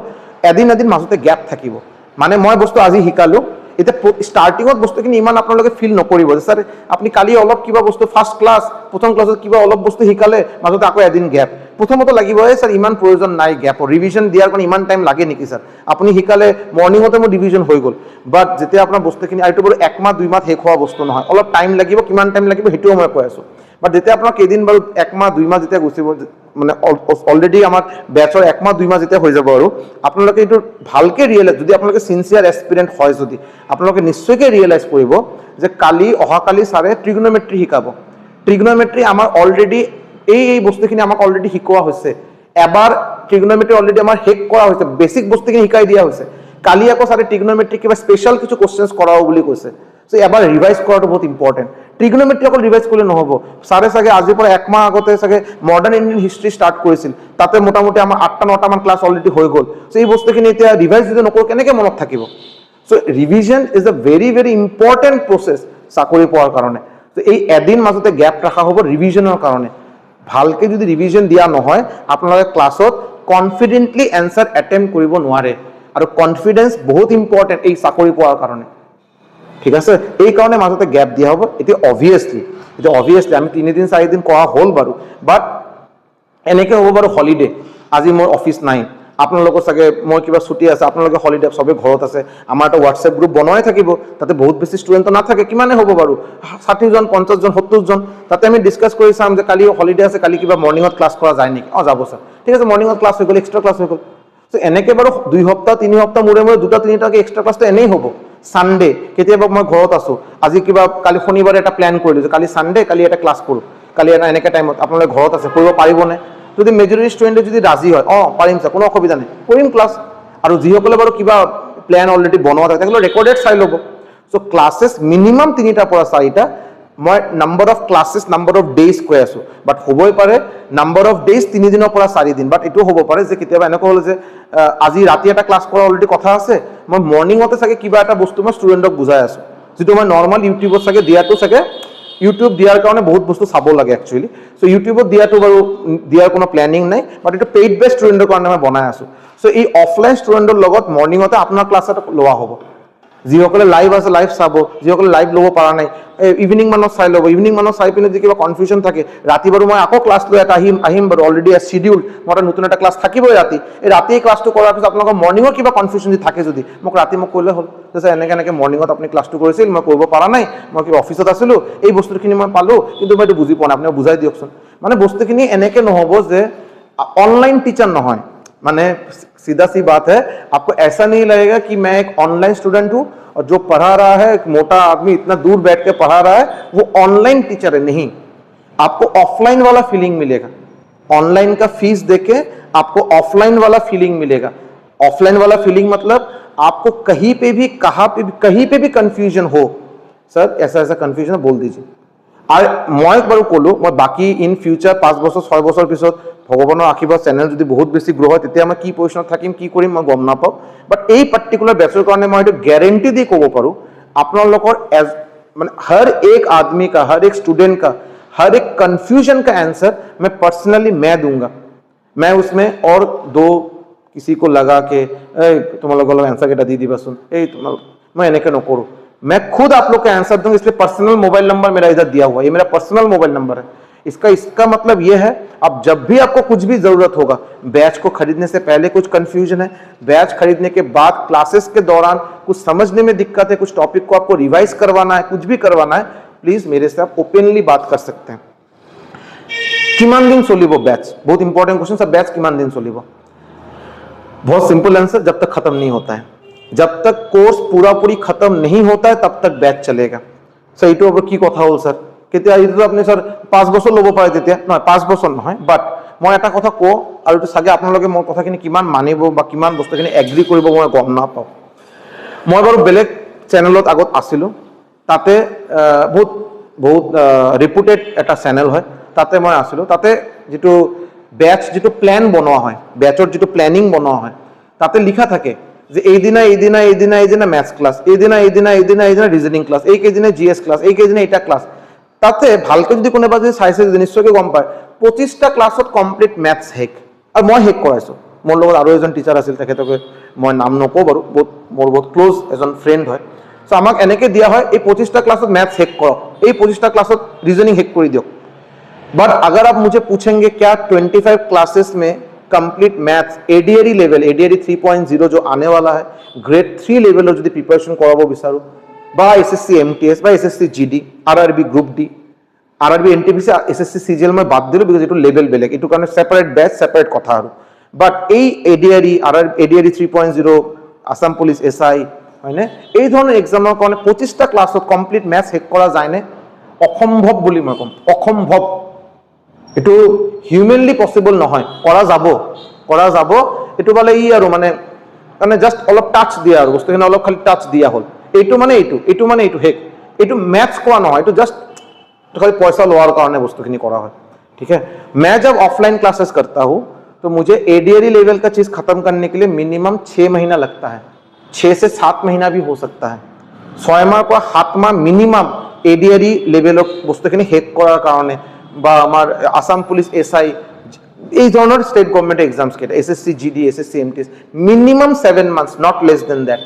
এদিন মাজতে গেপ থাকিব, মানে মই বস্তু আজি শিকালোঁ, এতিয়া ষ্টাৰ্টিঙত বস্তুখিনি ইমান আপোনালোকে ফিল নকৰিব যে ছাৰ আপুনি কালি অলপ কিবা বস্তু ফাৰ্ষ্ট ক্লাছ প্ৰথম ক্লাছত কিবা অলপ বস্তু শিকালে, মাজতে আকৌ এদিন গেপ। প্ৰথমতে লাগিব ছাৰ ইমান প্ৰয়োজন নাই গেপৰ, ৰিভিজন দিয়াৰ কাৰণে ইমান টাইম লাগে নেকি ছাৰ, আপুনি শিকালে মৰ্ণিঙতে মোৰ ৰিভিজন হৈ গ'ল। বাট যেতিয়া আপোনাৰ বস্তুখিনি এইটো বাৰু 1 মাহ 2 মাহ শেষ হোৱা বস্তু নহয়, অলপ টাইম লাগিব, কিমান টাইম লাগিব সেইটোও মই কৈ আছোঁ। বাট যেতিয়া আপোনাৰ কেইদিন বাৰু 1 মাহ 2 মাহ যেতিয়া গুচিব, মানে অলৰেডি আমাৰ বেচৰ 1 মাহ 2 মাহ যেতিয়া হৈ যাব আৰু আপোনালোকে এইটো ভালকৈ ৰিয়েলাইজ, যদি আপোনালোকে চিনচিয়াৰ এক্সপিৰিয়েণ্ট হয়, যদি আপোনালোকে নিশ্চয়কৈ ৰিয়েলাইজ কৰিব যে অহাকালি ছাৰে ট্ৰিগন'মেট্ৰি শিকাব। ট্ৰিগন'মেট্ৰি আমাৰ অলৰেডি এই বস্তুখিনি আমাক অলৰেডি শিকোৱা হৈছে, এবাৰ ট্ৰিগন'মেট্ৰি অলৰেডি আমাৰ শেষ কৰা হৈছে, বেছিক বস্তুখিনি শিকাই দিয়া হৈছে। কালি আকৌ ছাৰে ট্ৰিগন'মেট্ৰি কিবা স্পেচিয়েল কিছু কুৱেশ্যনছ কৰাও বুলি কৈছে। চ' এবাৰ ৰিভাইজ কৰাটো বহুত ইম্পৰ্টেণ্ট। ট্ৰিগন'মেট্ৰি অকল ৰিভাইজ কৰিলে নহ'ব, ছাৰে চাগে আজিৰ পৰা 1 মাহ আগতে চাগে মডাৰ্ণ ইণ্ডিয়ান হিষ্ট্ৰী ষ্টাৰ্ট কৰিছিল, তাতে মোটামুটি আমাৰ 8-9টামান ক্লাছ অলৰেডি হৈ গ'ল। চ' এই বস্তুখিনি এতিয়া ৰিভাইজ যদি নকৰোঁ কেনেকৈ মনত থাকিব। So' revision is a very important process চাকৰি পোৱাৰ কাৰণে। ত' এই এদিন মাজতে গেপ ৰখা হ'ব ৰিভিজনৰ কাৰণে। ভালকৈ যদি ৰিভিজন দিয়া নহয় আপোনালোকে ক্লাছত কনফিডেণ্টলি এনচাৰ এটেম্প কৰিব নোৱাৰে আৰু কনফিডেন্স বহুত ইম্পৰ্টেণ্ট এই চাকৰি পোৱাৰ কাৰণে ঠিক আছে এই কাৰণে মাজতে গ্যাপ দিয়া হ'ব এতিয়া অবভিয়াছলি আমি 3 দিন 4 দিন কৰা হ'ল বাৰু বাট এনেকৈ হ'ব বাৰু হলিডে আজি মোৰ অফিচ নাই আপোনালোকৰ চাগে মই কিবা ছুটি আছে আপোনালোকে হলিডে সবে ঘৰত আছে আমাৰ এটা হোৱাটছএপ গ্ৰুপ বনোৱাই থাকিব তাতে বহুত বেছি ষ্টুডেণ্ট নাথাকে কিমানে হ'ব বাৰু 60 জন 50 জন 70 জন তাতে আমি ডিছকাছ কৰি চাম যে কালি হলিডে আছে কালি কিবা মৰ্ণিঙত ক্লাছ কৰা যায় নেকি যাব স্যাৰ ঠিক আছে মৰ্ণিঙত ক্লাছ হৈ গ'ল এক্সট্ৰা ক্লাছ হৈ গ'ল সো এনেকৈ বাৰু 2 সপ্তাহ 3 সপ্তাহ মূৰে মূৰে 2টা 3টাকে এক্সট্ৰা ক্লাছটো এনেই হ'ব সানডে কেতিয়াবা মই ঘৰত আছো আজি কিবা কালি শনিবাৰে এটা প্ল্যান কৰিলো যে কালি সানডে কালি এটা ক্লাছ কৰো কালি এনেকৈ টাইমত আপোনালোকে ঘৰত আছে কৰিব পাৰিবনে যদি মেজৰিটি ষ্টুডেণ্টে যদি ৰাজি হয় পাৰিম স্যাৰ কোনো অসুবিধা নাই কৰিম ক্লাছ আৰু যিসকলে বাৰু কিবা প্ল্যান অলৰেডি বনোৱা থাকে তেওঁলোকে ৰেকৰ্ডেড চাই ল'ব সো ক্লাছেছ মিনিমাম 3টাৰ পৰা 4টা মই number of classes number of days কৈ আছো বাট হ'বই পাৰে নাম্বাৰ অফ ডেজ 3 দিনৰ পৰা 4 দিন বাট এইটো হ'ব পাৰে যে কেতিয়াবা এনেকুৱা হ'ল যে আজি ৰাতি এটা ক্লাছ কৰা অলৰেডি কথা আছে মই মৰ্ণিঙতে চাগে কিবা এটা বস্তু মই ষ্টুডেণ্টক বুজাই আছো যিটো মই নৰ্মাল ইউটিউবত চাগে দিয়াটো চাগে ইউটিউব দিয়াৰ কাৰণে বহুত বস্তু চাব লাগে একচুৱেলি সো ইউটিউবত দিয়াটো বাৰু দিয়াৰ কোনো প্লেনিং নাই বাট এইটো পেইড বেছ ষ্টুডেণ্টৰ কাৰণে মই বনাই আছো সো এই অফলাইন ষ্টুডেণ্টৰ লগত মৰ্ণিঙতে আপোনাৰ ক্লাছ এটা লোৱা হ'ব যিসকলে লাইভ আছে লাইভ চাব যিসকলে লাইভ ল'ব পৰা নাই ইভিনিং মানত চাই ল'ব ইভিনিং মানত চাই পিনে যদি কিবা কনফিউজন থাকে ৰাতি বাৰু মই আকৌ ক্লাছ লৈ এটা আহিম বাৰু অলৰেডি শ্বিডিউল মই এটা নতুন এটা ক্লাছ থাকিবই ৰাতি এই ৰাতি ক্লাছটো কৰাৰ পিছত আপোনালোকৰ মৰ্ণিঙৰ কিবা কনফিউজন যদি থাকে যদি মোক ৰাতি মোক ক'লে হ'ল যে এনেকৈ মৰ্ণিঙত আপুনি ক্লাছটো কৰিছিল মই কৰিব পৰা নাই মই কিবা অফিচত আছিলোঁ এই বস্তুখিনি মই পালোঁ কিন্তু মই এইটো বুজি পোৱা নাই আপুনি বুজাই দিয়কচোন মানে বস্তুখিনি এনেকৈ নহ'ব যে অনলাइन टीचर न हो माने सीधा सी बात है आपको ऐसा नहीं लगेगा कि मैं एक ऑनलाइन स्टूडेंट हूं और जो पढ़ा रहा है एक मोटा आदमी इतना दूर बैठ के पढ़ा रहा है वो ऑनलाइन टीचर है नहीं आपको ऑफलाइन वाला फीलिंग मिलेगा ऑनलाइन का फीस देके आपको ऑफलाइन वाला फीलिंग मिलेगा ऑफलाइन वाला फीलिंग मतलब आपको कहीं पे भी कंफ्यूजन हो सर ऐसा ऐसा कंफ्यूजन बोल दीजिए और मैं बारू कलो मैं बाकी इन फ्यूचर 5 বছর 6 বছর পিছত ভগৱানৰ আশীৰ্বাদ চেনেল যদি বহুত বেছি গ্ৰো হয় তেতিয়া মই কি পজিশনত থাকিম কি কৰিম মই গম নাপাওঁ বাট এই পাৰ্টিকুলাৰ বেচৰ কাৰণে মই এইটো গ্যাৰেন্টি দি ক'ব পাৰো আপোনালোকৰ মানে हर एक आदमी का हर एक स्टूडेंट का हर एक कंफ्यूजन का आंसर मैं पर्सनली मैं दूंगा मैं उसमें और दो किसी को लगा के तुम लोग आंसर केटा दी दिबासुन मैं এনেকে নকৰো मैं खुद आप लोग का आंसर दूंगा इसलिए पर्सनल मोबाइल नंबर मेरा इधर दिया हुआ है ये मेरा पर्सनल मोबाइल नंबर है इसका मतलब ये है अब जब भी आपको कुछ भी जरूरत होगा बैच को खरीदने से पहले कुछ कंफ्यूजन है बैच खरीदने के बाद क्लासेस के दौरान कुछ समझने में दिक्कत है कुछ टॉपिक को आपको रिवाइज करवाना है कुछ भी करवाना है प्लीज मेरे से आप ओपनली बात कर सकते हैं किमान दिन चलिब बैच बहुत इंपॉर्टेंट क्वेश्चन सर बैच किमान दिन चलिब बहुत सिंपल आंसर जब तक खत्म नहीं होता है जब तक कोर्स पूरा पूरी खत्म नहीं होता है तब तक बैच चलेगा सर এইটো আবার কি কথা হল স্যার কেতিয়া এইটো আপনি স্যার 5 বছর লব পারে তেতিয়া নহয় 5 বছর নহয় বাট মই এটা কথা কো আৰু এইটো সাগে আপোনালোকে মোৰ কথাখিনি কিমান মানিব বা কিমান বস্তুখিনি এগ্ৰি কৰিব মই গম নাপাওঁ মই বাৰু বেলেগ চেনেলত আগত আছিলো তাতে বহুত বহুত ৰেপুটেড এটা চেনেল হয় তাতে মই আছিলো তাতে যেটো ব্যাচ যেটো প্ল্যান বনোৱা হয় ব্যাচৰ যেটো প্ল্যানিং বনোৱা হয় তাতে লিখা থাকে যে এই দিনা ম্যাথস ক্লাস এই দিনা রিজনিং ক্লাস এই কেদিনা জিএস ক্লাস এই কেদিনা এটা ক্লাস তাতে ভালকে যদি কোনোবা যদি চাইছে যদি নিশ্চয়কৈ গম পায় 25টা ক্লাছত কমপ্লিট ম্যাথস হেক আৰু মই হেক কৰাইছো মোৰ লগত আৰু এজন টিচাৰ আছিল তেখেতকে মই নাম নকওঁ বাৰু মোৰ বহুত ক্লোজ এজন ফ্ৰেন্ড হয় সো আমাক এনেকৈ দিয়া হয় এই 25টা ক্লাছত ম্যাথস হেক কৰক এই 25টা ক্লাছত रीजनिंग हेक कर दियो बट अगर आप मुझे पूछेंगे क्या 25 क्लासेस में कंप्लीट मैथ्स एडीआरई लेवल एडीआरई 3.0 जो आने वाला है ग्रेड 3 लेवल जो प्रिपरेशन कराबो बिचारो बा एसएससी एमटीएस बा SSC GD RRB group D RRB NTPC SSC CGL में बात दिलो बिकज एटु लेवल बेलेग एटु कारण सेपारेट बैच सेपारेट कथा आरो बट এই एडीआरई एडीआरई 3.0 आसाम पुलिस एसआई হয়নে এই ধৰণৰ এক্সামৰ কাৰণে 25টা ক্লাছত কমপ্লিট ম্যাথছ হেক কৰা যায় নে অসম্ভৱ বুলি মই কম অসম্ভৱ এটো হিউম্যানলি পসিবল নহয় কৰা যাব এটো বলে ই আৰু মানে জাস্ট অলপ টাচ দিয়া আৰু বস্তুখিনি অলপ খালি টাচ দিয়া হল এইটো মানে এইটো হেক এইটো ম্যাথছ কোৱা নহয় এইটো জাস্ট खाली पैसा लोৱাৰ কাৰণে বস্তুখিনি কৰা হয় ठीक है मैं जब ऑफलाइन क्लासेस करता हूं तो मुझे एडीआरई लेवल का चीज खत्म करने के लिए मिनिमम 6 महीना लगता है 6 से 7 महीना भी हो सकता है 6 माह को 7 माह मिनिमम एडीआरई लेवल বস্তুখিনি হেক কৰাৰ কাৰণে বা আমাৰ আসাম পুলিচ SI এই ধৰণৰ ষ্টেট গভৰ্ণমেণ্ট এক্সামছ কেইটা SSC GD SSC MTS minimum 7 months not less than that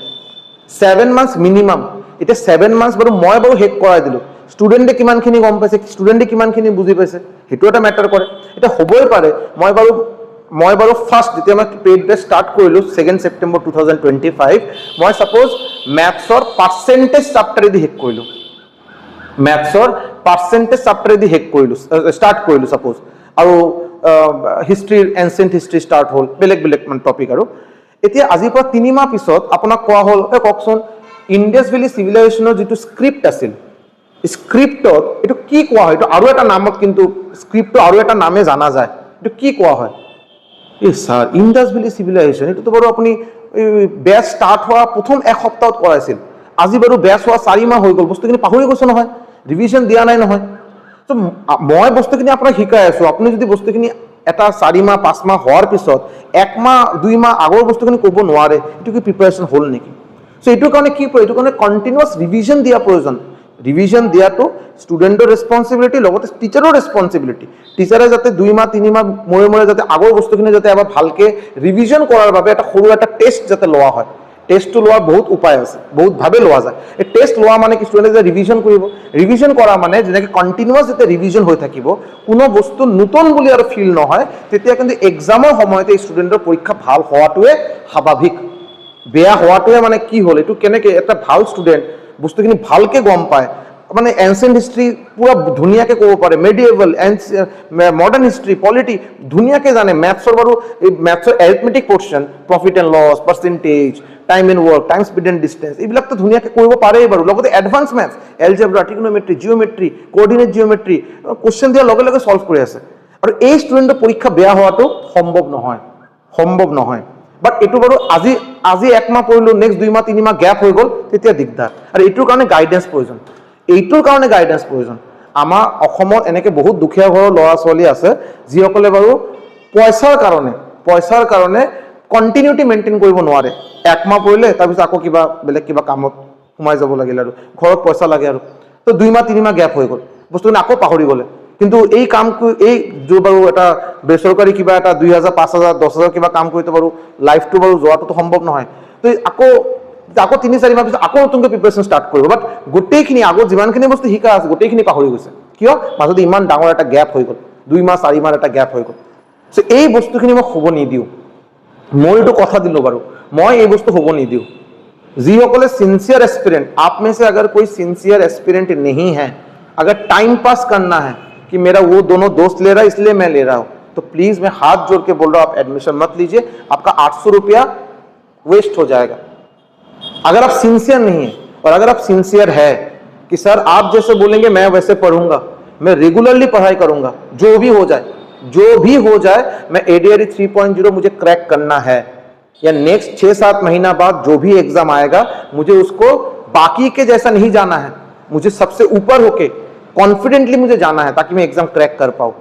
7 months minimum এতিয়া 7 মান্থছ বাৰু মই বাৰু শেষ কৰাই দিলোঁ ষ্টুডেণ্টে কিমানখিনি গম পাইছে ষ্টুডেণ্টে কিমানখিনি বুজি পাইছে সেইটো এটা মেটাৰ কৰে এতিয়া হ'বই পাৰে মই বাৰু ফাৰ্ষ্ট যেতিয়া মই পেইড বেচ ষ্টাৰ্ট কৰিলোঁ 2 ছেপ্টেম্বৰ 2025 মই ছাপ'জ মেথছৰ পাৰ্চেণ্টেজ চাপ্টাৰেদি শেষ কৰিলোঁ মেথছৰ পাৰ্চেণ্টেজ চাপ্টাৰেদি শেষ কৰিলোঁ ষ্টাৰ্ট কৰিলোঁ ছাপ'জ আৰু হিষ্ট্ৰীৰ এনচিয়েণ্ট হিষ্ট্ৰী ষ্টাৰ্ট হ'ল বেলেগ বেলেগ মানে টপিক আৰু এতিয়া আজিৰ পৰা 3 মাহ পিছত আপোনাক কোৱা হ'ল কওকচোন ইণ্ডাছ ভেলী চিভিলাইজেশ্যনৰ যিটো স্ক্ৰিপ্ট আছিল স্ক্ৰিপ্টত এইটো কি কোৱা হয় এইটো আৰু এটা নামত কিন্তু স্ক্ৰিপ্টটো আৰু এটা নামে জানা যায় এইটো কি কোৱা হয় এই ছাৰ ইণ্ডাছ ভেলী চিভিলাইজেশ্যন এইটোতো বাৰু আপুনি বেচ ষ্টাৰ্ট হোৱা প্ৰথম এসপ্তাহত কৰাইছিল আজি বাৰু বেচ হোৱা 4 মাহ হৈ গ'ল বস্তুখিনি পাহৰি গৈছে নহয় ৰিভিজন দিয়া নাই নহয় তো মই বস্তুখিনি আপোনাক শিকাই আছোঁ আপুনি যদি বস্তুখিনি এটা 4 মাহ 5 মাহ হোৱাৰ পিছত 1 মাহ 2 মাহ আগৰ বস্তুখিনি ক'ব নোৱাৰে এইটো কি প্ৰিপাৰেশ্যন হ'ল নেকি চ' এইটোৰ কাৰণে কি এইটোৰ কাৰণে কণ্টিনিউৱাছ ৰিভিজন দিয়া প্ৰয়োজন ৰিভিজন দিয়াটো ষ্টুডেণ্টৰ ৰেছপনচিবিলিটি লগতে টিচাৰৰ ৰেছপনচিবিলিটি টিচাৰে যাতে 2 মাহ 3 মাহ মূৰে যাতে আগৰ বস্তুখিনি যাতে এবাৰ ভালকৈ ৰিভিজন কৰাৰ বাবে এটা সৰু এটা টেষ্ট যাতে লোৱা হয় টেষ্টটো লোৱাৰ বহুত উপায় আছে বহুত ভাৱে লোৱা যায় এই টেষ্ট লোৱা মানে কি ষ্টুডেণ্টে যে ৰিভিজন কৰিব ৰিভিজন কৰা মানে যেনেকৈ কণ্টিনিউৱাছ যেতিয়া ৰিভিজন হৈ থাকিব কোনো বস্তু নতুন বুলি আৰু ফিল নহয় তেতিয়া কিন্তু এক্সামৰ সময়তে ষ্টুডেণ্টৰ পৰীক্ষা ভাল হোৱাটোৱে স্বাভাৱিক বেয়া হোৱাটোৱে মানে কি হ'ল এইটো কেনেকৈ এটা ভাল ষ্টুডেণ্ট বস্তুখিনি ভালকৈ গম পায় মানে এনচিয়েণ্ট হিষ্ট্ৰী পুৰা ধুনীয়াকৈ ক'ব পাৰে মেডিয়েভেল মডাৰ্ণ হিষ্ট্ৰী পলিটি ধুনীয়াকৈ জানে মেথছৰ বাৰু এই মেথছৰ arithmetic portion profit and loss percentage time and work time speed and distance এইবিলাকতো ধুনীয়াকৈ কৰিব পাৰেই বাৰু লগতে advance maths algebra trigonometry geometry coordinate geometry question দিয়াৰ লগে লগে ছল্ভ কৰি আছে আৰু এই ষ্টুডেণ্টৰ পৰীক্ষা বেয়া হোৱাটো সম্ভৱ নহয় বাট এইটো বাৰু আজি 1 মাহ পঢ়িলোঁ নেক্সট 2 মাহ 3 মাহ গেপ হৈ গ'ল তেতিয়া দিগদাৰ আৰু এইটোৰ কাৰণে গাইডেন্স প্ৰয়োজন আমাৰ অসমত এনেকৈ বহুত দুখীয়া ঘৰৰ ল'ৰা ছোৱালী আছে যিসকলে বাৰু পইচাৰ কাৰণে কণ্টিনিউটি মেইনটেইন কৰিব নোৱাৰে 1 মাহ পঢ়িলে তাৰপিছত আকৌ বেলেগ কিবা কামত সোমাই যাব লাগিল আৰু ঘৰত পইচা লাগে আৰু তো 2 মাহ 3 মাহ গেপ হৈ গ'ল বস্তুখিনি আকৌ পাহৰি গ'লে কিন্তু এই কামটো বাৰু এটা বেচৰকাৰী কিবা এটা 2000 5000 10000 কিবা কাম কৰিতে বাৰু লাইফটো বাৰু যোৱাটোতো সম্ভৱ নহয় তো আকৌ 3-4 মাহ পিছত আকৌ নতুনকৈ প্ৰিপাৰেশ্যন ষ্টাৰ্ট কৰিব বাট গোটেইখিনি আগত যিমানখিনি বস্তু শিকা আছে গোটেইখিনি পাহৰি গৈছে কিয় মাজতে ইমান ডাঙৰ এটা গেপ হৈ গ'ল 2 মাহ 4 মাহ এটা গেপ হৈ গ'ল চ' এই বস্তুখিনি মই হ'ব নিদিওঁ মই এইটো কথা দিলোঁ বাৰু মই এই বস্তু হ'ব নিদিওঁ যিসকলে सिंसियर एस्पिरेंट आप में से अगर कोई सिंसियर एस्पिरेंट नहीं है अगर टाइम पास करना है कि मेरा वो दोनों दोस्त ले रहा है इसलिए मैं ले रहा हूँ तो प्लीज मैं हाथ जोड़ के बोल रहा हूँ आप एडमिशन मत लीजिए आपका 800 रुपया वेस्ट हो जाएगा अगर आप सिंसियर नहीं है और अगर आप सिंसियर है कि सर आप जैसे बोलेंगे मैं वैसे पढ़ूंगा मैं रेगुलरली पढ़ाई करूंगा जो भी हो जाए मैं ADRE 3.0 मुझे क्रैक करना है या नेक्स्ट 6-7 महीना बाद जो भी एग्जाम आएगा मुझे उसको बाकी के जैसा नहीं जाना है मुझे सबसे ऊपर होके कॉन्फिडेंटली मुझे जाना है ताकि मैं एग्जाम क्रैक कर पाऊं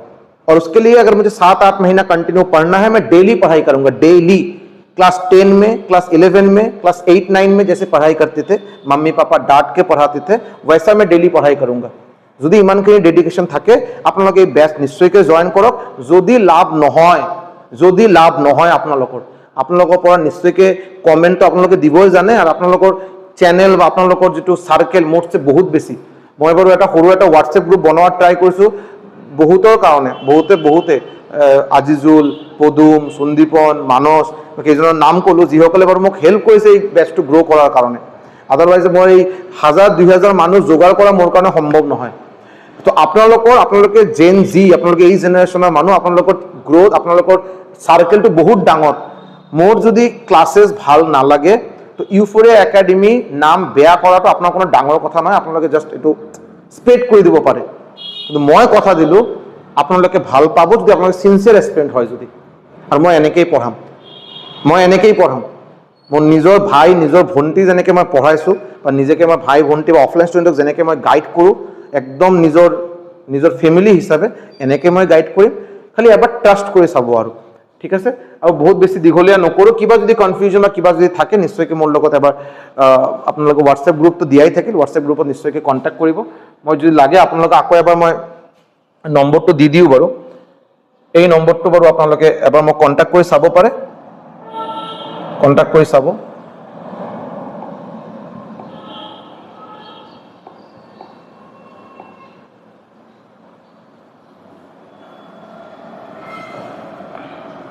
और उसके लिए अगर मुझे 7-8 महीना कंटिन्यू पढ़ना है मैं डेली पढ़ाई करूंगा डेली क्लास 10 में क्लास 11 में क्लास 8-9 में जैसे पढ़ाई करते थे मम्मी पापा डांट के पढ़ाते थे वैसा मैं डेली पढ़ाई करूंगा যদি ইমানখিনি ডেডিকেশ্যন থাকে আপোনালোকে এই বেচ নিশ্চয়কৈ জইন কৰক যদি লাভ নহয় আপোনালোকৰ পৰা নিশ্চয়কৈ কমেণ্টটো আপোনালোকে দিবই জানে আৰু আপোনালোকৰ চেনেল বা আপোনালোকৰ যিটো চাৰ্কেল মোতছে বহুত বেছি মই বাৰু এটা সৰু এটা হোৱাটছএপ গ্ৰুপ বনোৱাৰ ট্ৰাই কৰিছোঁ বহুতৰ কাৰণে বহুতে আজিজুল পদুম সন্দীপন মানস কেইজনৰ নাম ক'লোঁ যিসকলে বাৰু মোক হেল্প কৰিছে এই বেচটো গ্ৰ' কৰাৰ কাৰণে আদাৰৱাইজ মই এই 1000-2000 মানুহ যোগাৰ কৰা মোৰ কাৰণে সম্ভৱ নহয় তো আপোনালোকে জেন জি আপোনালোকে এই জেনেৰেশ্যনৰ মানুহ আপোনালোকৰ গ্ৰ'থ আপোনালোকৰ চাৰ্কেলটো বহুত ডাঙৰ মোৰ যদি ক্লাছেছ ভাল নালাগে তো ইউফৰিয়া একাডেমি নাম বেয়া কৰাটো আপোনাৰ কোনো ডাঙৰ কথা নহয় আপোনালোকে জাষ্ট এইটো স্প্ৰেড কৰি দিব পাৰে কিন্তু মই কথা দিলোঁ আপোনালোকে ভাল পাব যদি আপোনালোকে চিনচিয়াৰ এস্পিৰেণ্ট হয় যদি আৰু মই এনেকেই পঢ়াম মোৰ নিজৰ ভাই নিজৰ ভণ্টি যেনেকৈ মই পঢ়াইছোঁ বা নিজকে মই ভাই ভণ্টি বা অফলাইন ষ্টুডেণ্টক যেনেকৈ মই গাইড কৰোঁ একদম নিজৰ ফেমিলি হিচাপে এনেকৈ মই গাইড কৰিম খালি এবাৰ ট্ৰাষ্ট কৰি চাব আৰু ঠিক আছে আৰু বহুত বেছি দীঘলীয়া নকৰোঁ কিবা যদি কনফিউজন বা কিবা যদি থাকে নিশ্চয়কৈ মোৰ লগত এবাৰ আপোনালোকে হোৱাটছএপ গ্ৰুপটো দিয়াই থাকিল হোৱাটছএপ গ্ৰুপত নিশ্চয়কৈ কণ্টেক্ট কৰিব মই যদি লাগে আপোনালোকক আকৌ এবাৰ মই নম্বৰটো দি দিওঁ বাৰু এই নম্বৰটো বাৰু আপোনালোকে এবাৰ মোক কণ্টেক্ট কৰি চাব পাৰে কণ্টেক্ট কৰি চাব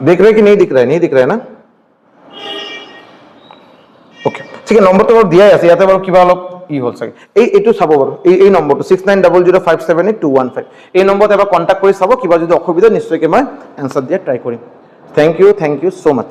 देख रहे हैं कि नहीं दिख रहा है नहीं दिख रहा है ना ओके ठीक है नंबर तो दिया আছে ইয়াতে বাৰু কিবা অলপ ই হ'ল চাগে এইটো চাব বাৰু এই নম্বৰটো 6900578215 এই নম্বৰত এবাৰ কন্টাক্ট কৰি চাব কিবা যদি অসুবিধা নিশ্চয়কৈ মই এনসাৰ দিয়া ট্ৰাই কৰিম থ্যাংক ইউ সো মাচ